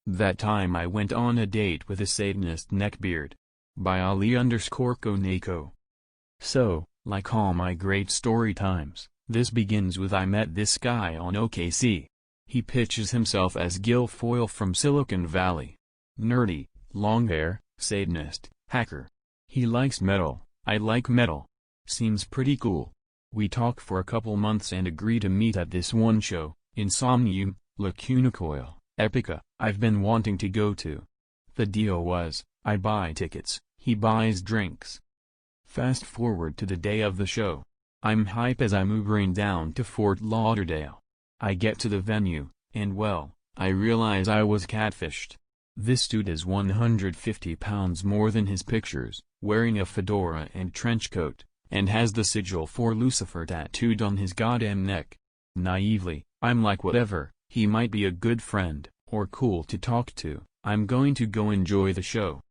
That time I went on a date with a Satanist Neckbeard. By Ali_Konako. So, like all my great story times, this begins with I met this guy on OKC. He pitches himself as Guilfoyle from Silicon Valley. Nerdy, long hair, Satanist, hacker. He likes metal, I like metal. Seems pretty cool. We talk for a couple months and agree to meet at this one show, Insomnium, Lacunacoil, Epica, I've been wanting to go to. The deal was, I buy tickets, he buys drinks. Fast forward to the day of the show. I'm hype as I'm Ubering down to Fort Lauderdale. I get to the venue, and well, I realize I was catfished. This dude is 150 pounds more than his pictures, wearing a fedora and trench coat, and has the sigil for Lucifer tattooed on his goddamn neck. Naively, I'm like whatever, he might be a good friend, or cool to talk to, I'm going to go enjoy the show.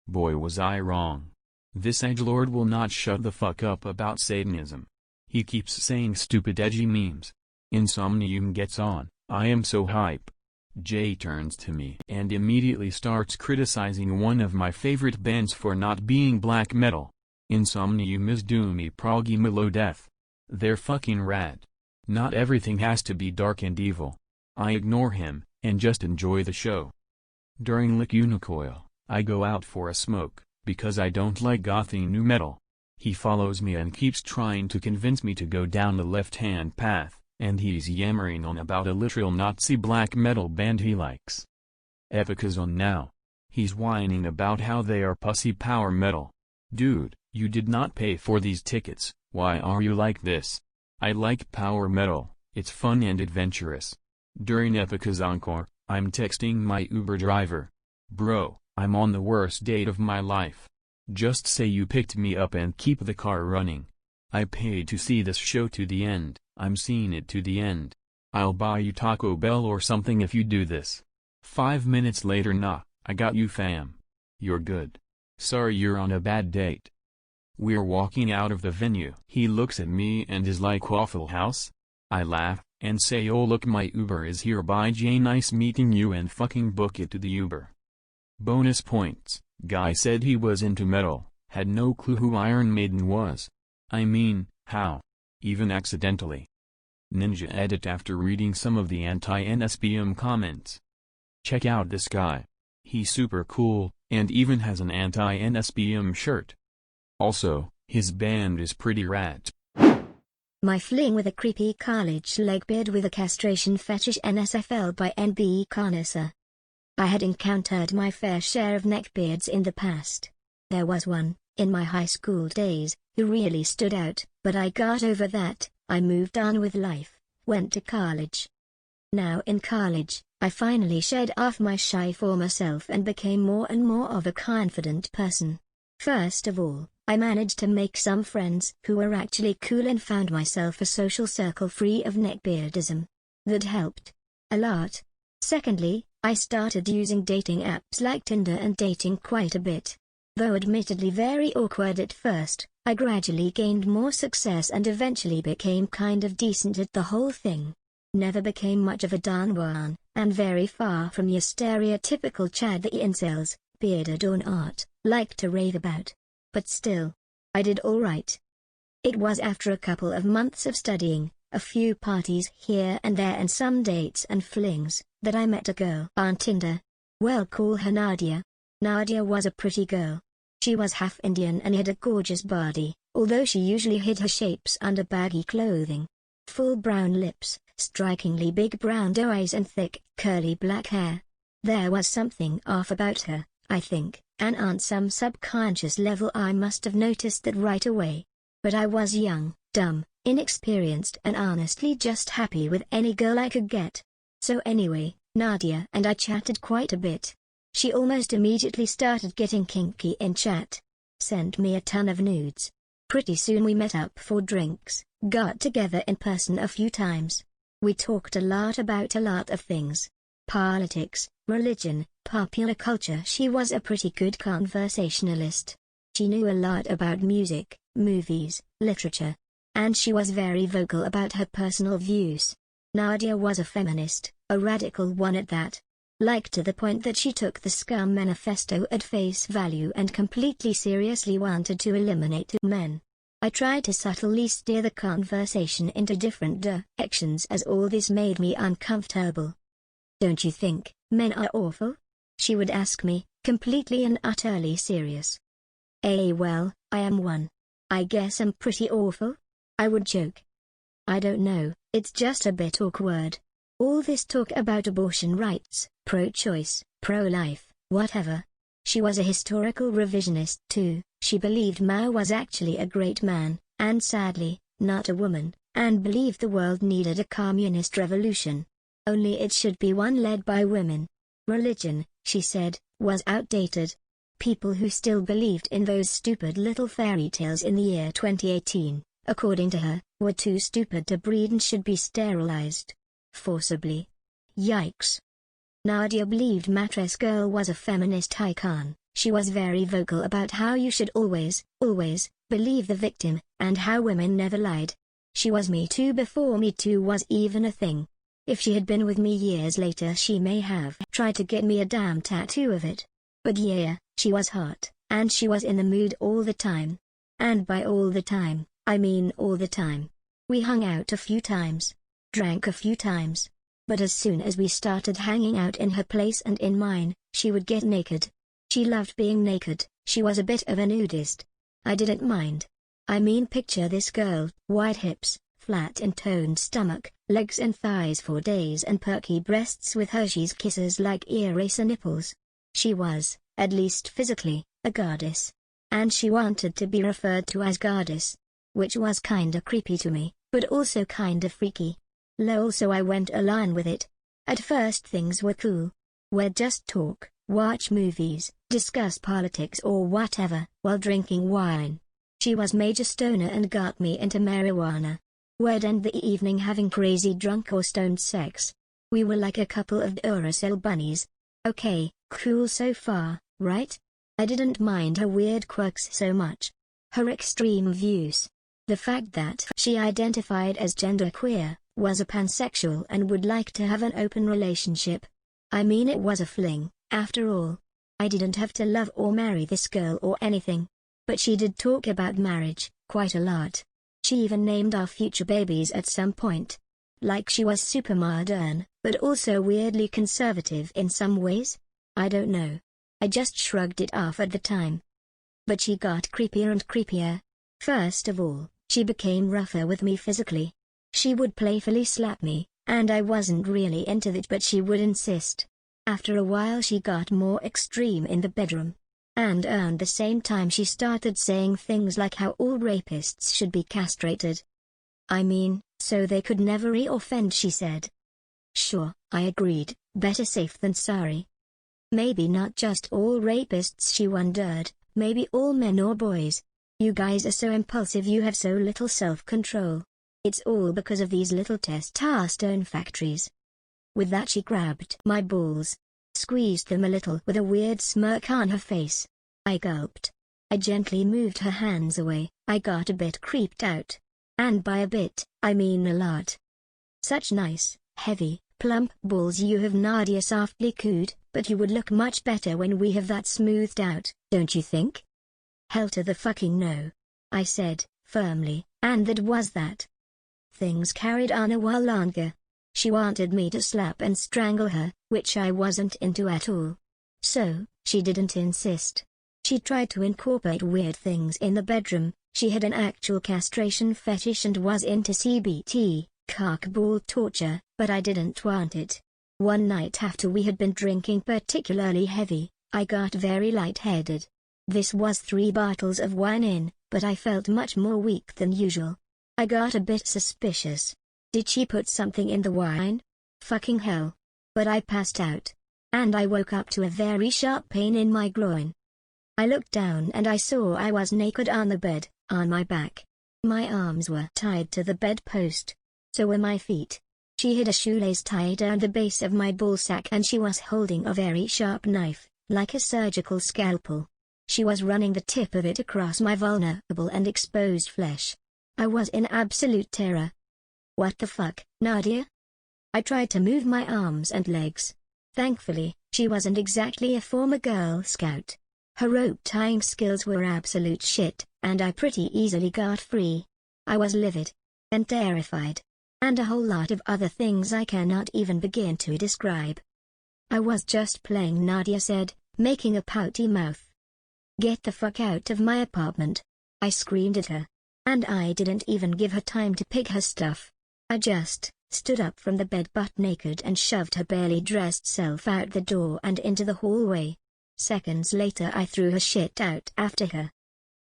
Boy was I wrong. This edgelord will not shut the fuck up about Satanism. He keeps saying stupid edgy memes. Insomnium gets on, I am so hype. Jay turns to me and immediately starts criticizing one of my favorite bands for not being black metal. Insomnium is doomy proggy melodeath. They're fucking rad. Not everything has to be dark and evil. I ignore him, and just enjoy the show. During Lacunacoil, I go out for a smoke, because I don't like gothy nu metal. He follows me and keeps trying to convince me to go down the left-hand path, and he's yammering on about a literal Nazi black metal band he likes. Epica's on now. He's whining about how they are pussy power metal. Dude, you did not pay for these tickets, why are you like this? I like power metal, it's fun and adventurous. During Epica's encore, I'm texting my Uber driver. Bro, I'm on the worst date of my life. Just say you picked me up and keep the car running. I paid to see this show to the end, I'm seeing it to the end. I'll buy you Taco Bell or something if you do this. 5 minutes later, nah, I got you fam. You're good. Sorry you're on a bad date. We're walking out of the venue. He looks at me and is like Waffle House? I laugh, and say oh look my Uber is here bye Jay nice meeting you and fucking book it to the Uber. Bonus points, guy said he was into metal, had no clue who Iron Maiden was. I mean, how? Even accidentally. Ninja edit after reading some of the anti-NSBM comments. Check out this guy. He's super cool, and even has an anti-NSBM shirt. Also, his band is pretty rad. My fling with a creepy college Legbeard with a castration fetish NSFL by NBConnoisseur. I had encountered my fair share of neckbeards in the past. There was one, in my high school days, who really stood out, but I got over that. I moved on with life, went to college. Now in college, I finally shed off my shy former self and became more and more of a confident person. First of all, I managed to make some friends who were actually cool and found myself a social circle free of neckbeardism. That helped a lot. Secondly, I started using dating apps like Tinder and dating quite a bit. Though admittedly very awkward at first, I gradually gained more success and eventually became kind of decent at the whole thing. Never became much of a Don Juan, and very far from your stereotypical Chad the incels, bearded or not, like to rave about. But still, I did alright. It was after a couple of months of studying, a few parties here and there and some dates and flings, that I met a girl on Tinder. We'll call her Nadia. Nadia was a pretty girl. She was half Indian and had a gorgeous body, although she usually hid her shapes under baggy clothing. Full brown lips, strikingly big brown eyes and thick, curly black hair. There was something off about her, I think, and on some subconscious level I must have noticed that right away. But I was young, dumb, inexperienced and honestly just happy with any girl I could get. So anyway, Nadia and I chatted quite a bit. She almost immediately started getting kinky in chat. Sent me a ton of nudes. Pretty soon we met up for drinks, got together in person a few times. We talked a lot about a lot of things. Politics, religion, popular culture. She was a pretty good conversationalist. She knew a lot about music, movies, literature. And she was very vocal about her personal views. Nadia was a feminist, a radical one at that. Like to the point that she took the scum manifesto at face value and completely seriously wanted to eliminate men. I tried to subtly steer the conversation into different directions as all this made me uncomfortable. "Don't you think men are awful?" she would ask me, completely and utterly serious. Well, I am one. I guess I'm pretty awful?" I would joke. "I don't know, it's just a bit awkward. All this talk about abortion rights, pro-choice, pro-life, whatever." She was a historical revisionist too. She believed Mao was actually a great man, and sadly, not a woman, and believed the world needed a communist revolution. Only it should be one led by women. Religion, she said, was outdated. People who still believed in those stupid little fairy tales in the year 2018, according to her, were too stupid to breed and should be sterilized. Forcibly. Yikes. Nadia believed Mattress Girl was a feminist icon. She was very vocal about how you should always, believe the victim, and how women never lied. She was Me Too before Me Too was even a thing. If she had been with me years later she may have tried to get me a damn tattoo of it. But yeah, she was hot, and she was in the mood all the time. And by all the time, I mean all the time. We hung out a few times. Drank a few times. But as soon as we started hanging out in her place and in mine, she would get naked. She loved being naked. She was a bit of a nudist. I didn't mind. I mean, picture this girl, wide hips, flat and toned stomach, legs and thighs for days and perky breasts with Hershey's kisses like eraser nipples. She was, at least physically, a goddess. And she wanted to be referred to as goddess. Which was kinda creepy to me, but also kinda freaky. Lol, so I went along with it. At first things were cool. We'd just talk, watch movies, discuss politics or whatever, while drinking wine. She was major stoner and got me into marijuana. We'd end the evening having crazy drunk or stoned sex. We were like a couple of Duracell bunnies. Okay, cool so far, right? I didn't mind her weird quirks so much. Her extreme views. The fact that she identified as genderqueer, was a pansexual and would like to have an open relationship. I mean, it was a fling, after all. I didn't have to love or marry this girl or anything. But she did talk about marriage, quite a lot. She even named our future babies at some point. Like she was super modern, but also weirdly conservative in some ways? I don't know. I just shrugged it off at the time. But she got creepier and creepier. First of all, she became rougher with me physically. She would playfully slap me, and I wasn't really into that, but she would insist. After a while she got more extreme in the bedroom. And around the same time she started saying things like how all rapists should be castrated. I mean, so they could never re-offend, she said. Sure, I agreed, better safe than sorry. Maybe not just all rapists, she wondered, maybe all men or boys. You guys are so impulsive, you have so little self-control. It's all because of these little testosterone factories. With that she grabbed my balls, squeezed them a little with a weird smirk on her face. I gulped. I gently moved her hands away. I got a bit creeped out. And by a bit, I mean a lot. Such nice, heavy, plump balls you have, Nadia softly cooed, but you would look much better when we have that smoothed out, don't you think? Hell to the fucking no, I said, firmly, and that was that. Things carried on a while longer. She wanted me to slap and strangle her, which I wasn't into at all. So, she didn't insist. She tried to incorporate weird things in the bedroom. She had an actual castration fetish and was into CBT, cockball torture, but I didn't want it. One night after we had been drinking particularly heavy, I got very lightheaded. This was 3 bottles of wine in, but I felt much more weak than usual. I got a bit suspicious. Did she put something in the wine? Fucking hell. But I passed out. And I woke up to a very sharp pain in my groin. I looked down and I saw I was naked on the bed, on my back. My arms were tied to the bedpost. So were my feet. She had a shoelace tied around the base of my ballsack and she was holding a very sharp knife, like a surgical scalpel. She was running the tip of it across my vulnerable and exposed flesh. I was in absolute terror. What the fuck, Nadia? I tried to move my arms and legs. Thankfully, she wasn't exactly a former Girl Scout. Her rope tying skills were absolute shit, and I pretty easily got free. I was livid. And terrified. And a whole lot of other things I cannot even begin to describe. I was just playing, Nadia said, making a pouty mouth. Get the fuck out of my apartment. I screamed at her. And I didn't even give her time to pick her stuff. I just stood up from the bed butt naked and shoved her barely dressed self out the door and into the hallway. Seconds later I threw her shit out after her.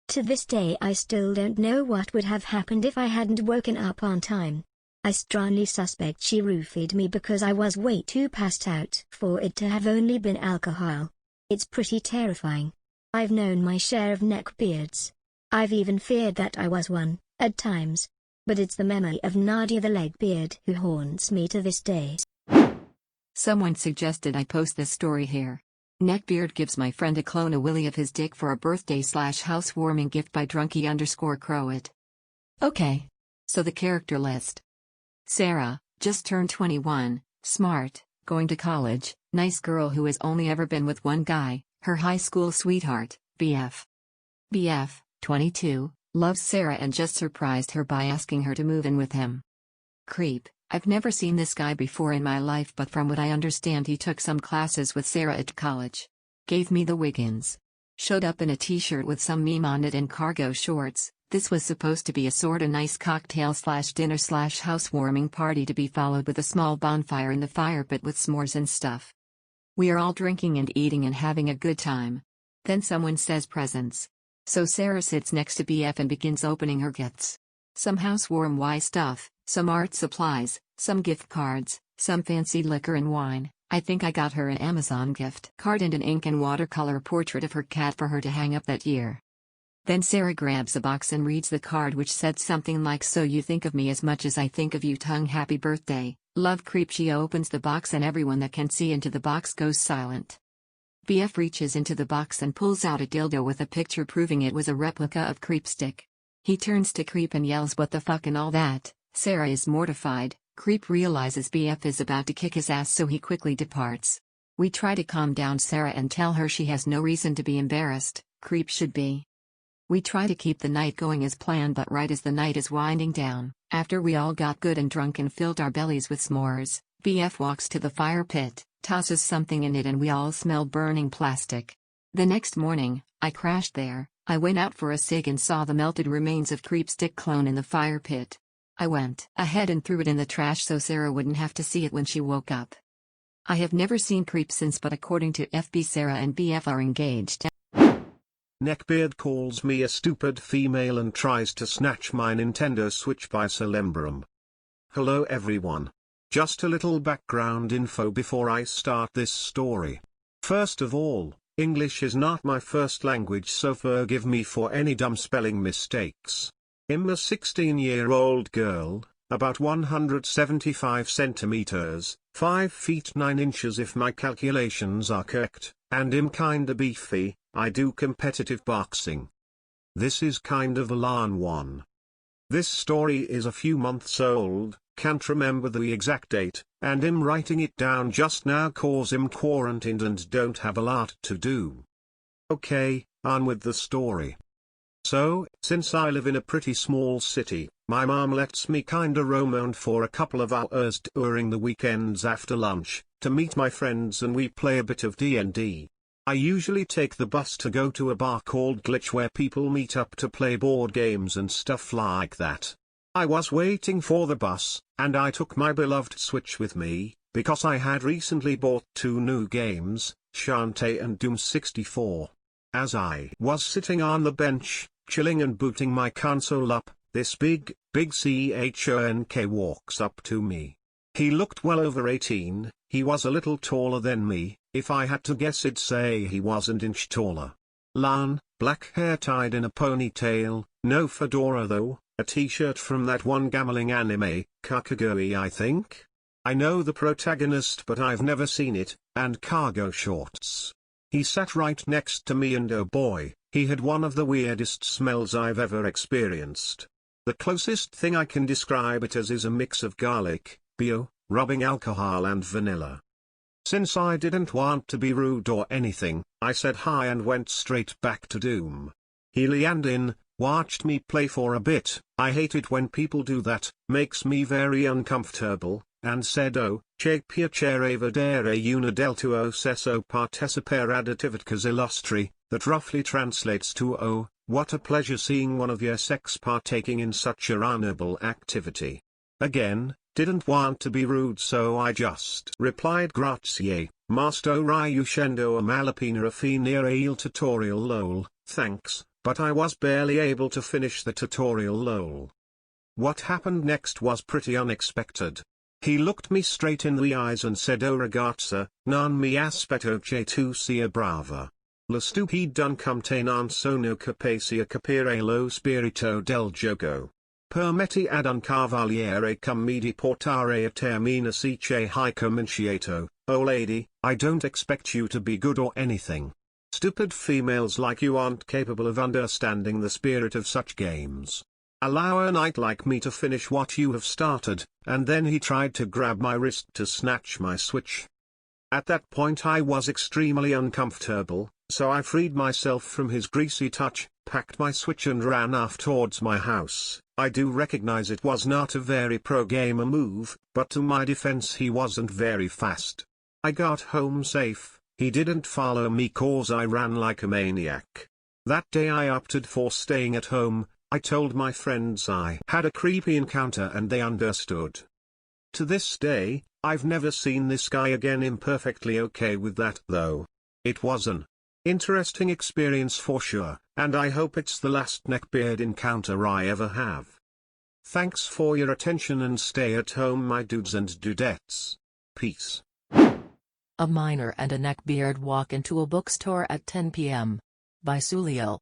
To this day I still don't know what would have happened if I hadn't woken up on time. I strongly suspect she roofied me because I was way too passed out for it to have only been alcohol. It's pretty terrifying. I've known my share of neckbeards. I've even feared that I was one, at times. But it's the memory of Nadia the Legbeard who haunts me to this day. Someone suggested I post this story here. Neckbeard gives my friend a Clone-A-Willy of his dick for a birthday/housewarming gift by drunkie_crowit. Okay. So the character list. Sarah, just turned 21, smart, going to college, nice girl who has only ever been with one guy, her high school sweetheart, BF. BF, 22, loves Sarah and just surprised her by asking her to move in with him. Creep, I've never seen this guy before in my life, but from what I understand he took some classes with Sarah at college. Gave me the Wiggins. Showed up in a t-shirt with some meme on it and cargo shorts. This was supposed to be a sorta nice cocktail/dinner/housewarming party to be followed with a small bonfire in the fire pit with s'mores and stuff. We are all drinking and eating and having a good time. Then someone says presents. So Sarah sits next to BF and begins opening her gifts. Some housewarm stuff, some art supplies, some gift cards, some fancy liquor and wine. I think I got her an Amazon gift card and an ink and watercolor portrait of her cat for her to hang up that year. Then Sarah grabs a box and reads the card, which said something like, "So you think of me as much as I think of you, tongue, happy birthday, love." Creep. She opens the box and everyone that can see into the box goes silent. BF reaches into the box and pulls out a dildo with a picture proving it was a replica of Creep's dick. He turns to Creep and yells, "What the fuck," and all that. Sarah is mortified. Creep realizes BF is about to kick his ass, so he quickly departs. We try to calm down Sarah and tell her she has no reason to be embarrassed. Creep should be. We try to keep the night going as planned, but right as the night is winding down, after we all got good and drunk and filled our bellies with s'mores, BF walks to the fire pit, tosses something in it, and we all smell burning plastic. The next morning, I crashed there. I went out for a cig and saw the melted remains of Creep's dick clone in the fire pit. I went ahead and threw it in the trash so Sarah wouldn't have to see it when she woke up. I have never seen Creep since, but according to FB, Sarah and BF are engaged. Neckbeard calls me a stupid female and tries to snatch my Nintendo Switch by Solembrum. Hello everyone. Just a little background info before I start this story. First of all, English is not my first language, so forgive me for any dumb spelling mistakes. I'm a 16-year-old girl, about 175 centimeters, 5 feet 9 inches if my calculations are correct, and I'm kinda beefy. I do competitive boxing. This is kind of a long one. This story is a few months old, can't remember the exact date, and I'm writing it down just now cause I'm quarantined and don't have a lot to do. Okay, on with the story. So, since I live in a pretty small city, my mom lets me kinda roam around for a couple of hours during the weekends after lunch, to meet my friends, and we play a bit of D&D. I usually take the bus to go to a bar called Glitch where people meet up to play board games and stuff like that. I was waiting for the bus, and I took my beloved Switch with me, because I had recently bought 2 new games, Shantae and Doom 64. As I was sitting on the bench, chilling and booting my console up, this big CHONK walks up to me. He looked well over 18, he was a little taller than me. If I had to guess, I'd say he was an inch taller. Long, black hair tied in a ponytail, no fedora though, a t-shirt from that one gambling anime, Kakaguri I think? I know the protagonist but I've never seen it, and cargo shorts. He sat right next to me and oh boy, he had one of the weirdest smells I've ever experienced. The closest thing I can describe it as is a mix of garlic, bio, rubbing alcohol and vanilla. Since I didn't want to be rude or anything, I said hi and went straight back to Doom. He leaned in, watched me play for a bit. I hate it when people do that, makes me very uncomfortable, and said oh, che piacere vedere una del tuo sesso partecipare ad attivitas illustri, that roughly translates to oh, what a pleasure seeing one of your sex partaking in such a honorable activity. Again, didn't want to be rude so I just replied grazie, ma sto riuscendo a malapena a finire il tutorial lol, thanks, but I was barely able to finish the tutorial lol. What happened next was pretty unexpected. He looked me straight in the eyes and said oh ragazza, non mi aspetto che tu sia brava. La stupid non sono capace a capire lo spirito del gioco. Permetti ad un cavaliere come di portare a termine si che hai cominciato, oh lady, I don't expect you to be good or anything. Stupid females like you aren't capable of understanding the spirit of such games. Allow a knight like me to finish what you have started, and then he tried to grab my wrist to snatch my switch. At that point I was extremely uncomfortable, so I freed myself from his greasy touch, packed my switch and ran off towards my house. I do recognize it was not a very pro-gamer move, but to my defense he wasn't very fast. I got home safe, he didn't follow me cause I ran like a maniac. That day I opted for staying at home. I told my friends I had a creepy encounter and they understood. To this day, I've never seen this guy again. I'm perfectly okay with that though. It was an interesting experience for sure, and I hope it's the last neckbeard encounter I ever have. Thanks for your attention and stay at home my dudes and dudettes. Peace. A miner and a neckbeard walk into a bookstore at 10 p.m. by Suliel.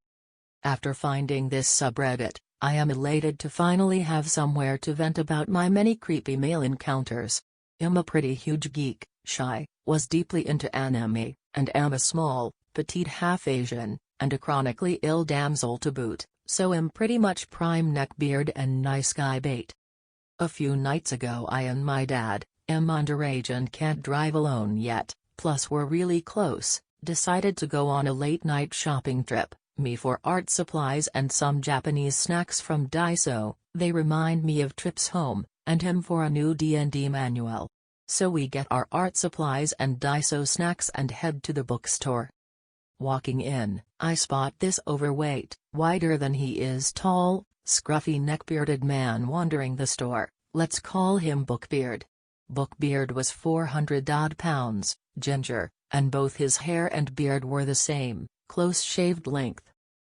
After finding this subreddit, I am elated to finally have somewhere to vent about my many creepy male encounters. I'm a pretty huge geek, shy, was deeply into anime, and am a small, petite half-Asian, and a chronically ill damsel to boot, so am pretty much prime neckbeard and nice guy bait. A few nights ago I and my dad, am underage and can't drive alone yet, plus we're really close, decided to go on a late-night shopping trip. Me for art supplies and some Japanese snacks from Daiso, they remind me of trips home, and him for a new D&D manual. So we get our art supplies and Daiso snacks and head to the bookstore. Walking in, I spot this overweight, wider than he is tall, scruffy neck-bearded man wandering the store. Let's call him Bookbeard. Bookbeard was 400-odd pounds, ginger, and both his hair and beard were the same, close-shaved length.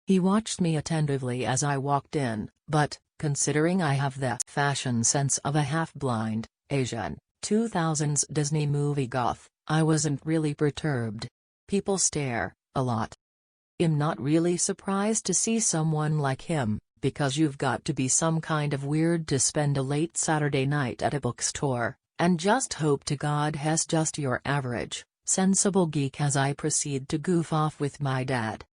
He watched me attentively as I walked in, but, considering I have the fashion sense of a half-blind, Asian, 2000s Disney movie goth, I wasn't really perturbed. People stare, a lot. I'm not really surprised to see someone like him, because you've got to be some kind of weird to spend a late Saturday night at a bookstore, and just hope to God he's just your average, sensible geek as I proceed to goof off with my dad.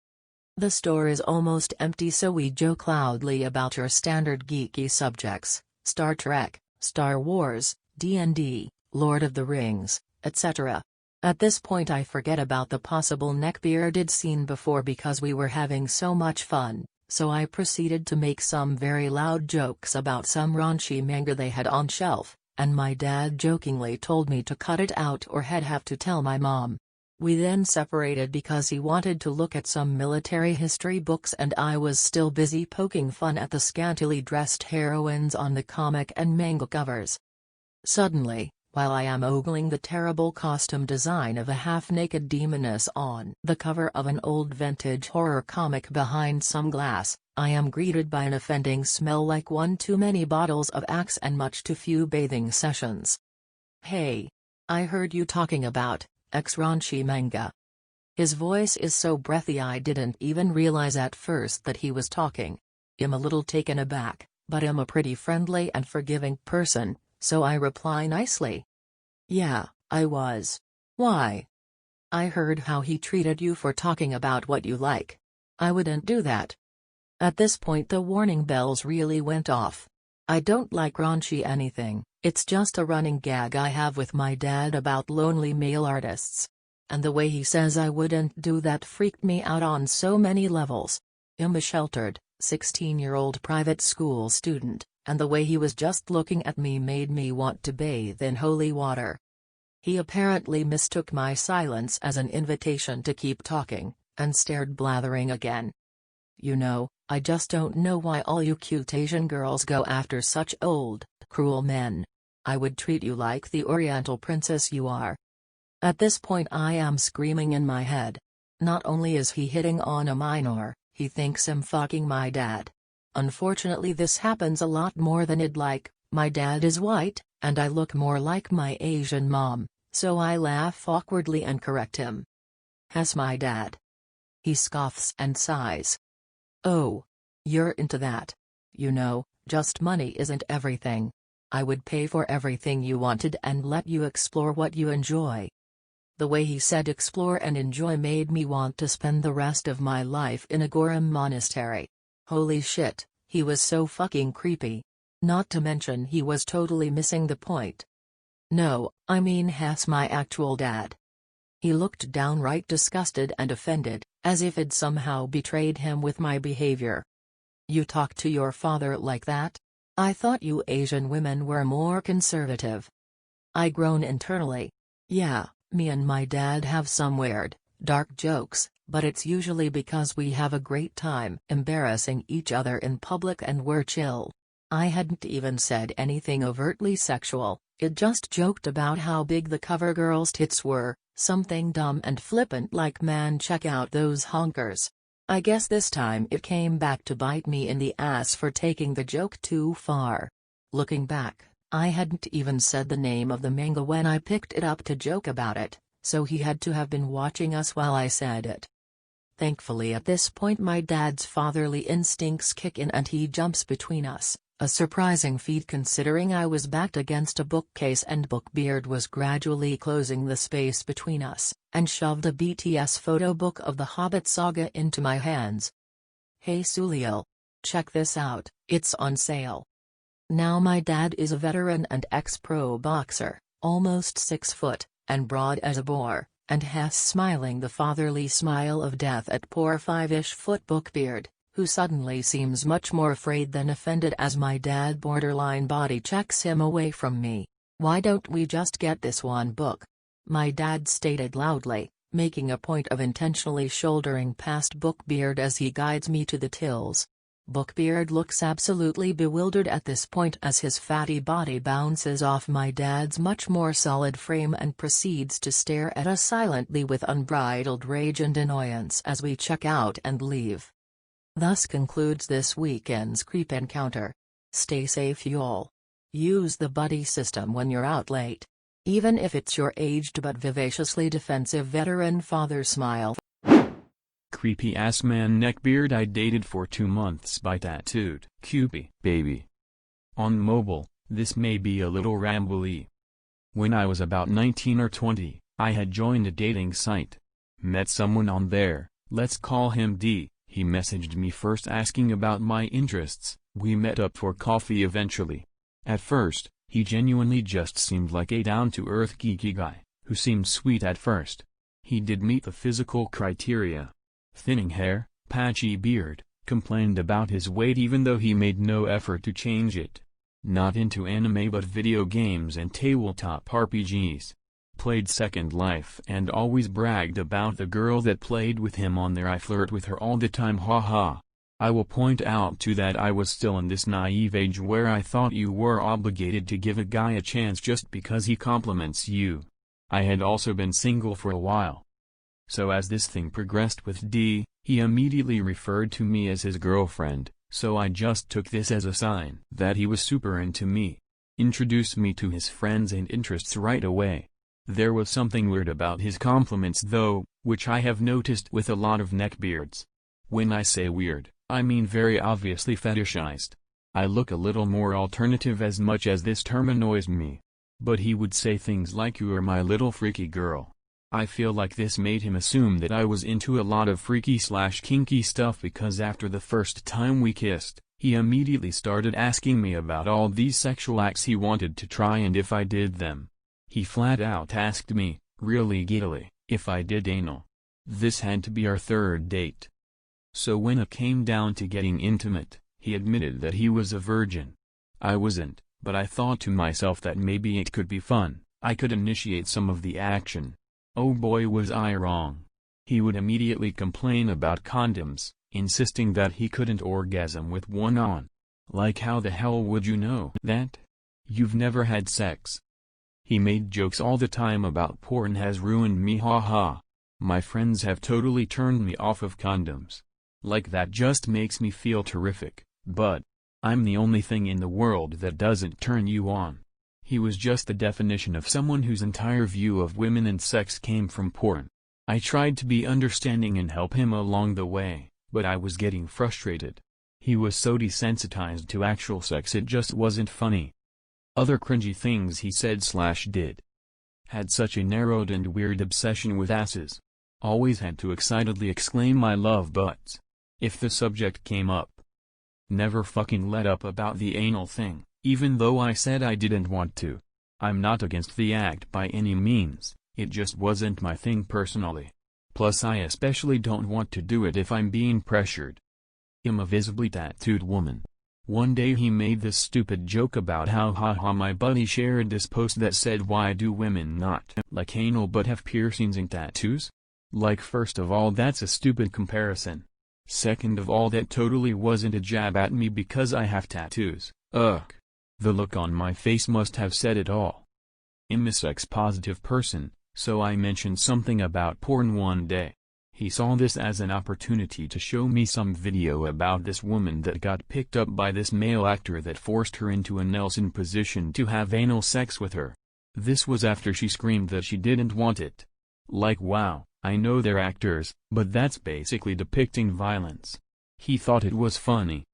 The store is almost empty so we joke loudly about your standard geeky subjects, Star Trek, Star Wars, D&D, Lord of the Rings, etc. At this point I forget about the possible neckbearded scene before because we were having so much fun, so I proceeded to make some very loud jokes about some raunchy manga they had on shelf, and my dad jokingly told me to cut it out or he'd have to tell my mom. We then separated because he wanted to look at some military history books and I was still busy poking fun at the scantily dressed heroines on the comic and manga covers. Suddenly, while I am ogling the terrible costume design of a half-naked demoness on the cover of an old vintage horror comic behind some glass, I am greeted by an offending smell like one too many bottles of Axe and much too few bathing sessions. "Hey. I heard you talking about raunchy manga." His voice is so breathy I didn't even realize at first that he was talking. I'm a little taken aback, but I'm a pretty friendly and forgiving person, so I reply nicely. "Yeah, I was. Why?" "I heard how he treated you for talking about what you like. I wouldn't do that." At this point the warning bells really went off. I don't like raunchy anything, It's just a running gag I have with my dad about lonely male artists. And the way he says I wouldn't do that freaked me out on so many levels. I'm a sheltered, 16-year-old private school student, and the way he was just looking at me made me want to bathe in holy water. He apparently mistook my silence as an invitation to keep talking, and started blathering again. You know, I just don't know why all you cute Asian girls go after such old, cruel men. I would treat you like the Oriental princess you are. At this point I am screaming in my head. Not only is he hitting on a minor, he thinks I'm fucking my dad. Unfortunately this happens a lot more than I'd like. My dad is white, and I look more like my Asian mom, so I laugh awkwardly and correct him. Has my dad. He scoffs and sighs. Oh. You're into that. You know, just money isn't everything. I would pay for everything you wanted and let you explore what you enjoy. The way he said explore and enjoy made me want to spend the rest of my life in a Goram monastery. Holy shit, he was so fucking creepy. Not to mention he was totally missing the point. No, I mean has my actual dad. He looked downright disgusted and offended, as if I'd somehow betrayed him with my behavior. You talk to your father like that? I thought you Asian women were more conservative. I groan internally. Yeah. Me and my dad have some weird, dark jokes, but it's usually because we have a great time embarrassing each other in public and we're chill. I hadn't even said anything overtly sexual, it just joked about how big the cover girl's tits were, something dumb and flippant like man check out those honkers. I guess this time it came back to bite me in the ass for taking the joke too far. Looking back, I hadn't even said the name of the manga when I picked it up to joke about it, so he had to have been watching us while I said it. Thankfully at this point my dad's fatherly instincts kick in and he jumps between us, a surprising feat considering I was backed against a bookcase and Bookbeard was gradually closing the space between us, and shoved a BTS photo book of the Hobbit saga into my hands. Hey Suliel. Check this out, it's on sale. Now my dad is a veteran and ex-pro boxer, almost 6 foot, and broad as a boar, and has smiling the fatherly smile of death at poor 5-ish foot Bookbeard, who suddenly seems much more afraid than offended as my dad borderline body checks him away from me. Why don't we just get this one book? My dad stated loudly, making a point of intentionally shouldering past Bookbeard as he guides me to the tills. Bookbeard looks absolutely bewildered at this point as his fatty body bounces off my dad's much more solid frame and proceeds to stare at us silently with unbridled rage and annoyance as we check out and leave. Thus concludes this weekend's creep encounter. Stay safe y'all. Use the buddy system when you're out late. Even if it's your aged but vivaciously defensive veteran father smile. Creepy ass man Neckbeard I dated for 2 months by TattooedKewpieBaby. On mobile, this may be a little rambly. When I was about 19 or 20, I had joined a dating site. Met someone on there, let's call him D. He messaged me first asking about my interests. We met up for coffee eventually. At first, he genuinely just seemed like a down-to-earth geeky guy, who seemed sweet at first. He did meet the physical criteria. Thinning hair, patchy beard, complained about his weight even though he made no effort to change it. Not into anime but video games and tabletop RPGs. Played Second Life and always bragged about the girl that played with him on there. I flirt with her all the time, haha. I will point out too that I was still in this naive age where I thought you were obligated to give a guy a chance just because he compliments you. I had also been single for a while. So as this thing progressed with D, he immediately referred to me as his girlfriend, so I just took this as a sign that he was super into me. Introduced me to his friends and interests right away. There was something weird about his compliments though, which I have noticed with a lot of neckbeards. When I say weird, I mean very obviously fetishized. I look a little more alternative as much as this term annoys me. But he would say things like you are my little freaky girl. I feel like this made him assume that I was into a lot of freaky/kinky stuff because after the first time we kissed, He immediately started asking me about all these sexual acts he wanted to try and if I did them. He flat out asked me, really giddily, if I did anal. This had to be our third date. So when it came down to getting intimate, he admitted that he was a virgin. I wasn't, but I thought to myself that maybe it could be fun, I could initiate some of the action. Oh boy was I wrong. He would immediately complain about condoms, insisting that he couldn't orgasm with one on. Like how the hell would you know that? You've never had sex. He made jokes all the time about porn has ruined me, haha. My friends have totally turned me off of condoms. Like that just makes me feel terrific, but I'm the only thing in the world that doesn't turn you on. He was just the definition of someone whose entire view of women and sex came from porn. I tried to be understanding and help him along the way, but I was getting frustrated. He was so desensitized to actual sex it just wasn't funny. Other cringy things he said/did. Had such a narrowed and weird obsession with asses. Always had to excitedly exclaim I love butts if the subject came up. Never fucking let up about the anal thing, even though I said I didn't want to. I'm not against the act by any means, it just wasn't my thing personally. Plus I especially don't want to do it if I'm being pressured. I'm a visibly tattooed woman. One day he made this stupid joke about how haha my buddy shared this post that said why do women not like anal but have piercings and tattoos? Like first of all that's a stupid comparison. Second of all that totally wasn't a jab at me because I have tattoos, ugh. The look on my face must have said it all. I'm a sex-positive person, so I mentioned something about porn one day. He saw this as an opportunity to show me some video about this woman that got picked up by this male actor that forced her into a Nelson position to have anal sex with her. This was after she screamed that she didn't want it. Like wow, I know they're actors, but that's basically depicting violence. He thought it was funny.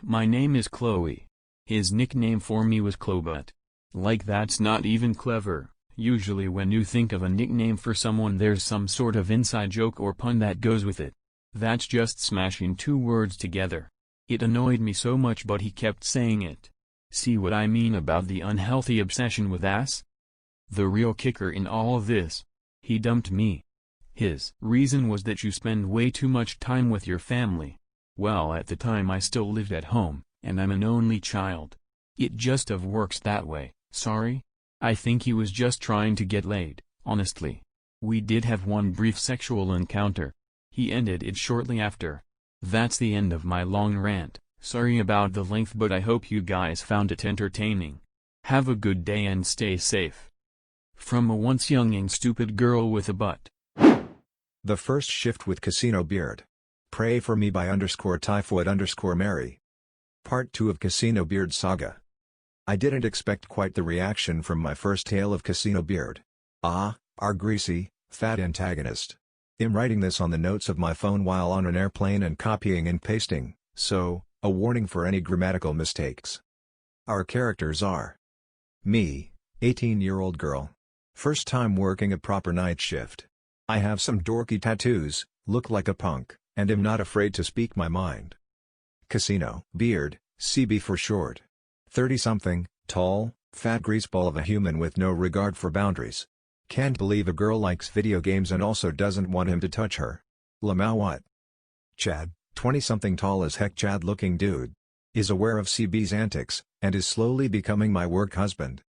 My name is Chloe. His nickname for me was Clobutt. Like that's not even clever. Usually when you think of a nickname for someone there's some sort of inside joke or pun that goes with it. That's just smashing two words together. It annoyed me so much but he kept saying it. See what I mean about the unhealthy obsession with ass? The real kicker in all of this. He dumped me. His reason was that you spend way too much time with your family. Well at the time I still lived at home, and I'm an only child. It just works that way, sorry? I think he was just trying to get laid, honestly. We did have one brief sexual encounter. He ended it shortly after. That's the end of my long rant, sorry about the length but I hope you guys found it entertaining. Have a good day and stay safe. From a once young and stupid girl with a butt. The first shift with CasinoBeard. Pray for me by _typhoid_Mary. Part 2 of CasinoBeard saga. I didn't expect quite the reaction from my first tale of CasinoBeard. Our greasy, fat antagonist. I'm writing this on the notes of my phone while on an airplane and copying and pasting, so, a warning for any grammatical mistakes. Our characters are me, 18-year-old girl. First time working a proper night shift. I have some dorky tattoos, look like a punk, and am not afraid to speak my mind. CasinoBeard, CB for short. 30-something, tall, fat greaseball of a human with no regard for boundaries. Can't believe a girl likes video games and also doesn't want him to touch her. Lamau what? Chad, 20-something tall as heck Chad looking dude. Is aware of CB's antics, and is slowly becoming my work husband.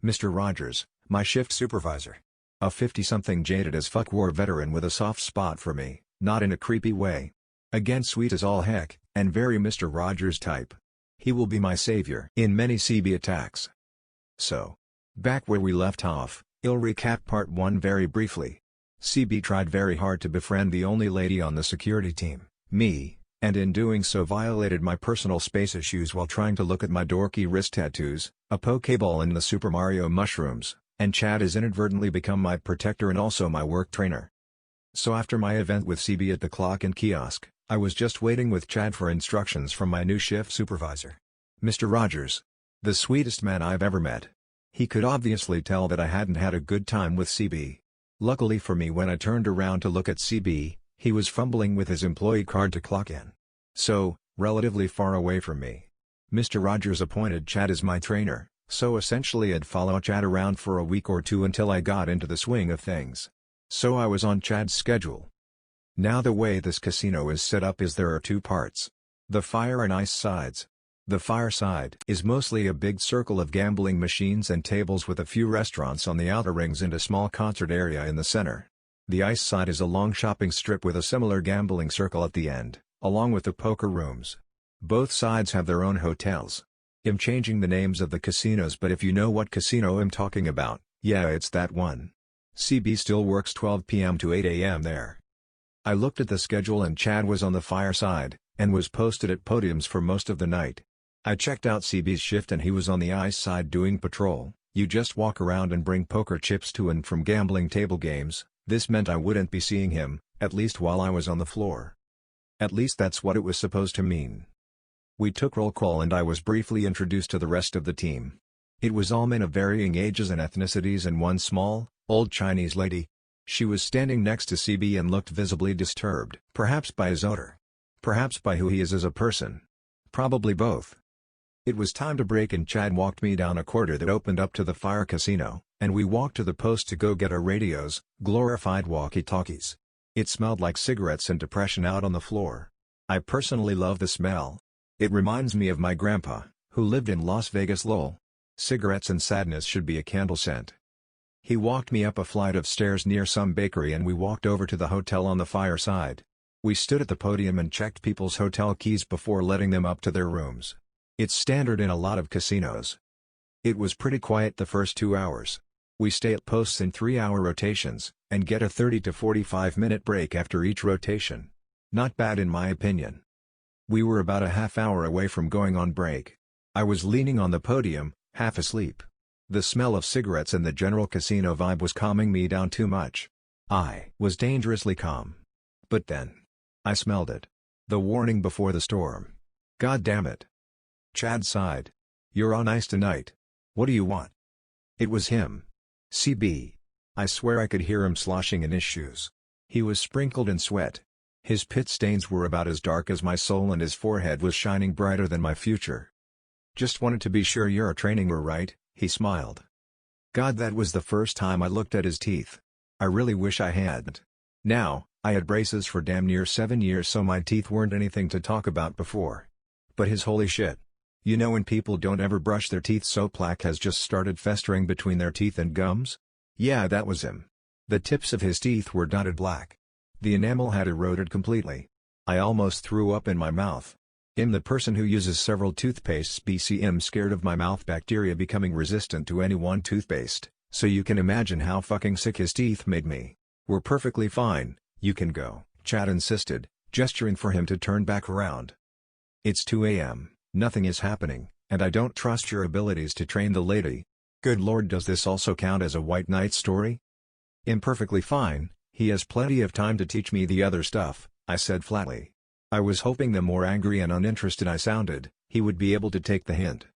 Mr. Rogers, my shift supervisor. A 50-something jaded as fuck war veteran with a soft spot for me, not in a creepy way. Again sweet as all heck, and very Mr. Rogers type. He will be my savior in many CB attacks. So, back where we left off, I'll recap part 1 very briefly. CB tried very hard to befriend the only lady on the security team, me, and in doing so violated my personal space issues while trying to look at my dorky wrist tattoos, a Pokeball and the Super Mario mushrooms, and Chad has inadvertently become my protector and also my work trainer. So after my event with CB at the clock and kiosk, I was just waiting with Chad for instructions from my new shift supervisor. Mr. Rogers. The sweetest man I've ever met. He could obviously tell that I hadn't had a good time with CB. Luckily for me when I turned around to look at CB, he was fumbling with his employee card to clock in. So, relatively far away from me. Mr. Rogers appointed Chad as my trainer, so essentially I'd follow Chad around for a week or two until I got into the swing of things. So I was on Chad's schedule. Now the way this casino is set up is there are two parts. The fire and ice sides. The fire side is mostly a big circle of gambling machines and tables with a few restaurants on the outer rings and a small concert area in the center. The ice side is a long shopping strip with a similar gambling circle at the end, along with the poker rooms. Both sides have their own hotels. I'm changing the names of the casinos, but if you know what casino I'm talking about, yeah, it's that one. CB still works 12 p.m. to 8 a.m. there. I looked at the schedule and Chad was on the fire side, and was posted at podiums for most of the night. I checked out CB's shift and he was on the ice side doing patrol. You just walk around and bring poker chips to and from gambling table games. This meant I wouldn't be seeing him, at least while I was on the floor. At least that's what it was supposed to mean. We took roll call and I was briefly introduced to the rest of the team. It was all men of varying ages and ethnicities and one small, old Chinese lady. She was standing next to CB and looked visibly disturbed. Perhaps by his odor. Perhaps by who he is as a person. Probably both. It was time to break and Chad walked me down a corridor that opened up to the fire casino, and we walked to the post to go get our radios, glorified walkie-talkies. It smelled like cigarettes and depression out on the floor. I personally love the smell. It reminds me of my grandpa, who lived in Las Vegas. Lol. Cigarettes and sadness should be a candle scent. He walked me up a flight of stairs near some bakery and we walked over to the hotel on the fire side. We stood at the podium and checked people's hotel keys before letting them up to their rooms. It's standard in a lot of casinos. It was pretty quiet the first 2 hours. We stay at posts in 3-hour rotations, and get a 30 to 45-minute break after each rotation. Not bad in my opinion. We were about a half hour away from going on break. I was leaning on the podium, half asleep. The smell of cigarettes and the general casino vibe was calming me down too much. I was dangerously calm. But then. I smelled it. The warning before the storm. God damn it. Chad sighed. You're on ice tonight. What do you want? It was him. CB. I swear I could hear him sloshing in his shoes. He was sprinkled in sweat. His pit stains were about as dark as my soul and his forehead was shining brighter than my future. Just wanted to be sure you're training were right, he smiled. God, that was the first time I looked at his teeth. I really wish I hadn't. Now, I had braces for damn near 7 years so my teeth weren't anything to talk about before. But his holy shit. You know when people don't ever brush their teeth so plaque has just started festering between their teeth and gums? Yeah, that was him. The tips of his teeth were dotted black. The enamel had eroded completely. I almost threw up in my mouth. I'm the person who uses several toothpastes BC. I'm scared of my mouth bacteria becoming resistant to any one toothpaste, so you can imagine how fucking sick his teeth made me. We're perfectly fine, you can go, Chad insisted, gesturing for him to turn back around. It's 2 a.m. Nothing is happening, and I don't trust your abilities to train the lady. Good lord, does this also count as a white knight story? I'm perfectly fine, he has plenty of time to teach me the other stuff, I said flatly. I was hoping the more angry and uninterested I sounded, he would be able to take the hint.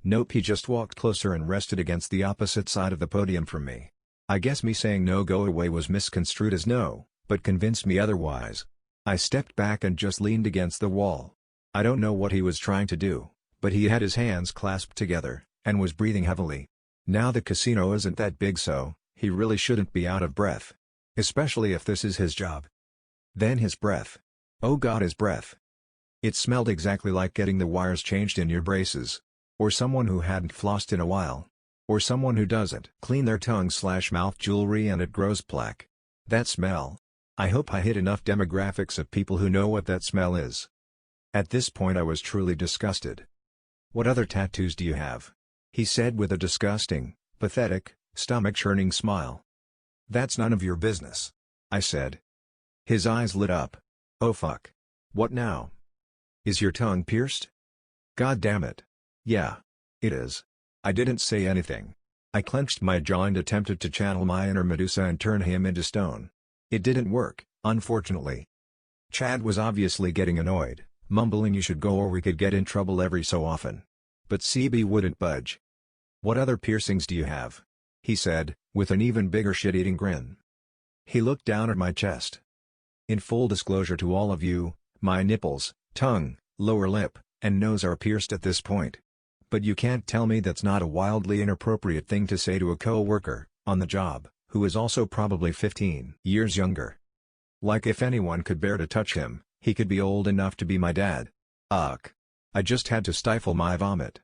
Nope, he just walked closer and rested against the opposite side of the podium from me. I guess me saying no go away was misconstrued as no, but convinced me otherwise. I stepped back and just leaned against the wall. I don't know what he was trying to do, but he had his hands clasped together, and was breathing heavily. Now the casino isn't that big so, he really shouldn't be out of breath. Especially if this is his job. Then his breath. Oh god, his breath. It smelled exactly like getting the wires changed in your braces. Or someone who hadn't flossed in a while. Or someone who doesn't clean their tongue/mouth jewelry and it grows plaque. That smell. I hope I hit enough demographics of people who know what that smell is. At this point I was truly disgusted. What other tattoos do you have? He said with a disgusting, pathetic, stomach-churning smile. That's none of your business. I said. His eyes lit up. Oh fuck. What now? Is your tongue pierced? God damn it. Yeah. It is. I didn't say anything. I clenched my jaw and attempted to channel my inner Medusa and turn him into stone. It didn't work, unfortunately. Chad was obviously getting annoyed, mumbling you should go or we could get in trouble every so often. But CB wouldn't budge. What other piercings do you have? He said, with an even bigger shit-eating grin. He looked down at my chest. In full disclosure to all of you, my nipples, tongue, lower lip, and nose are pierced at this point. But you can't tell me that's not a wildly inappropriate thing to say to a co-worker, on the job, who is also probably 15 years younger. Like if anyone could bear to touch him, he could be old enough to be my dad. Ugh. I just had to stifle my vomit.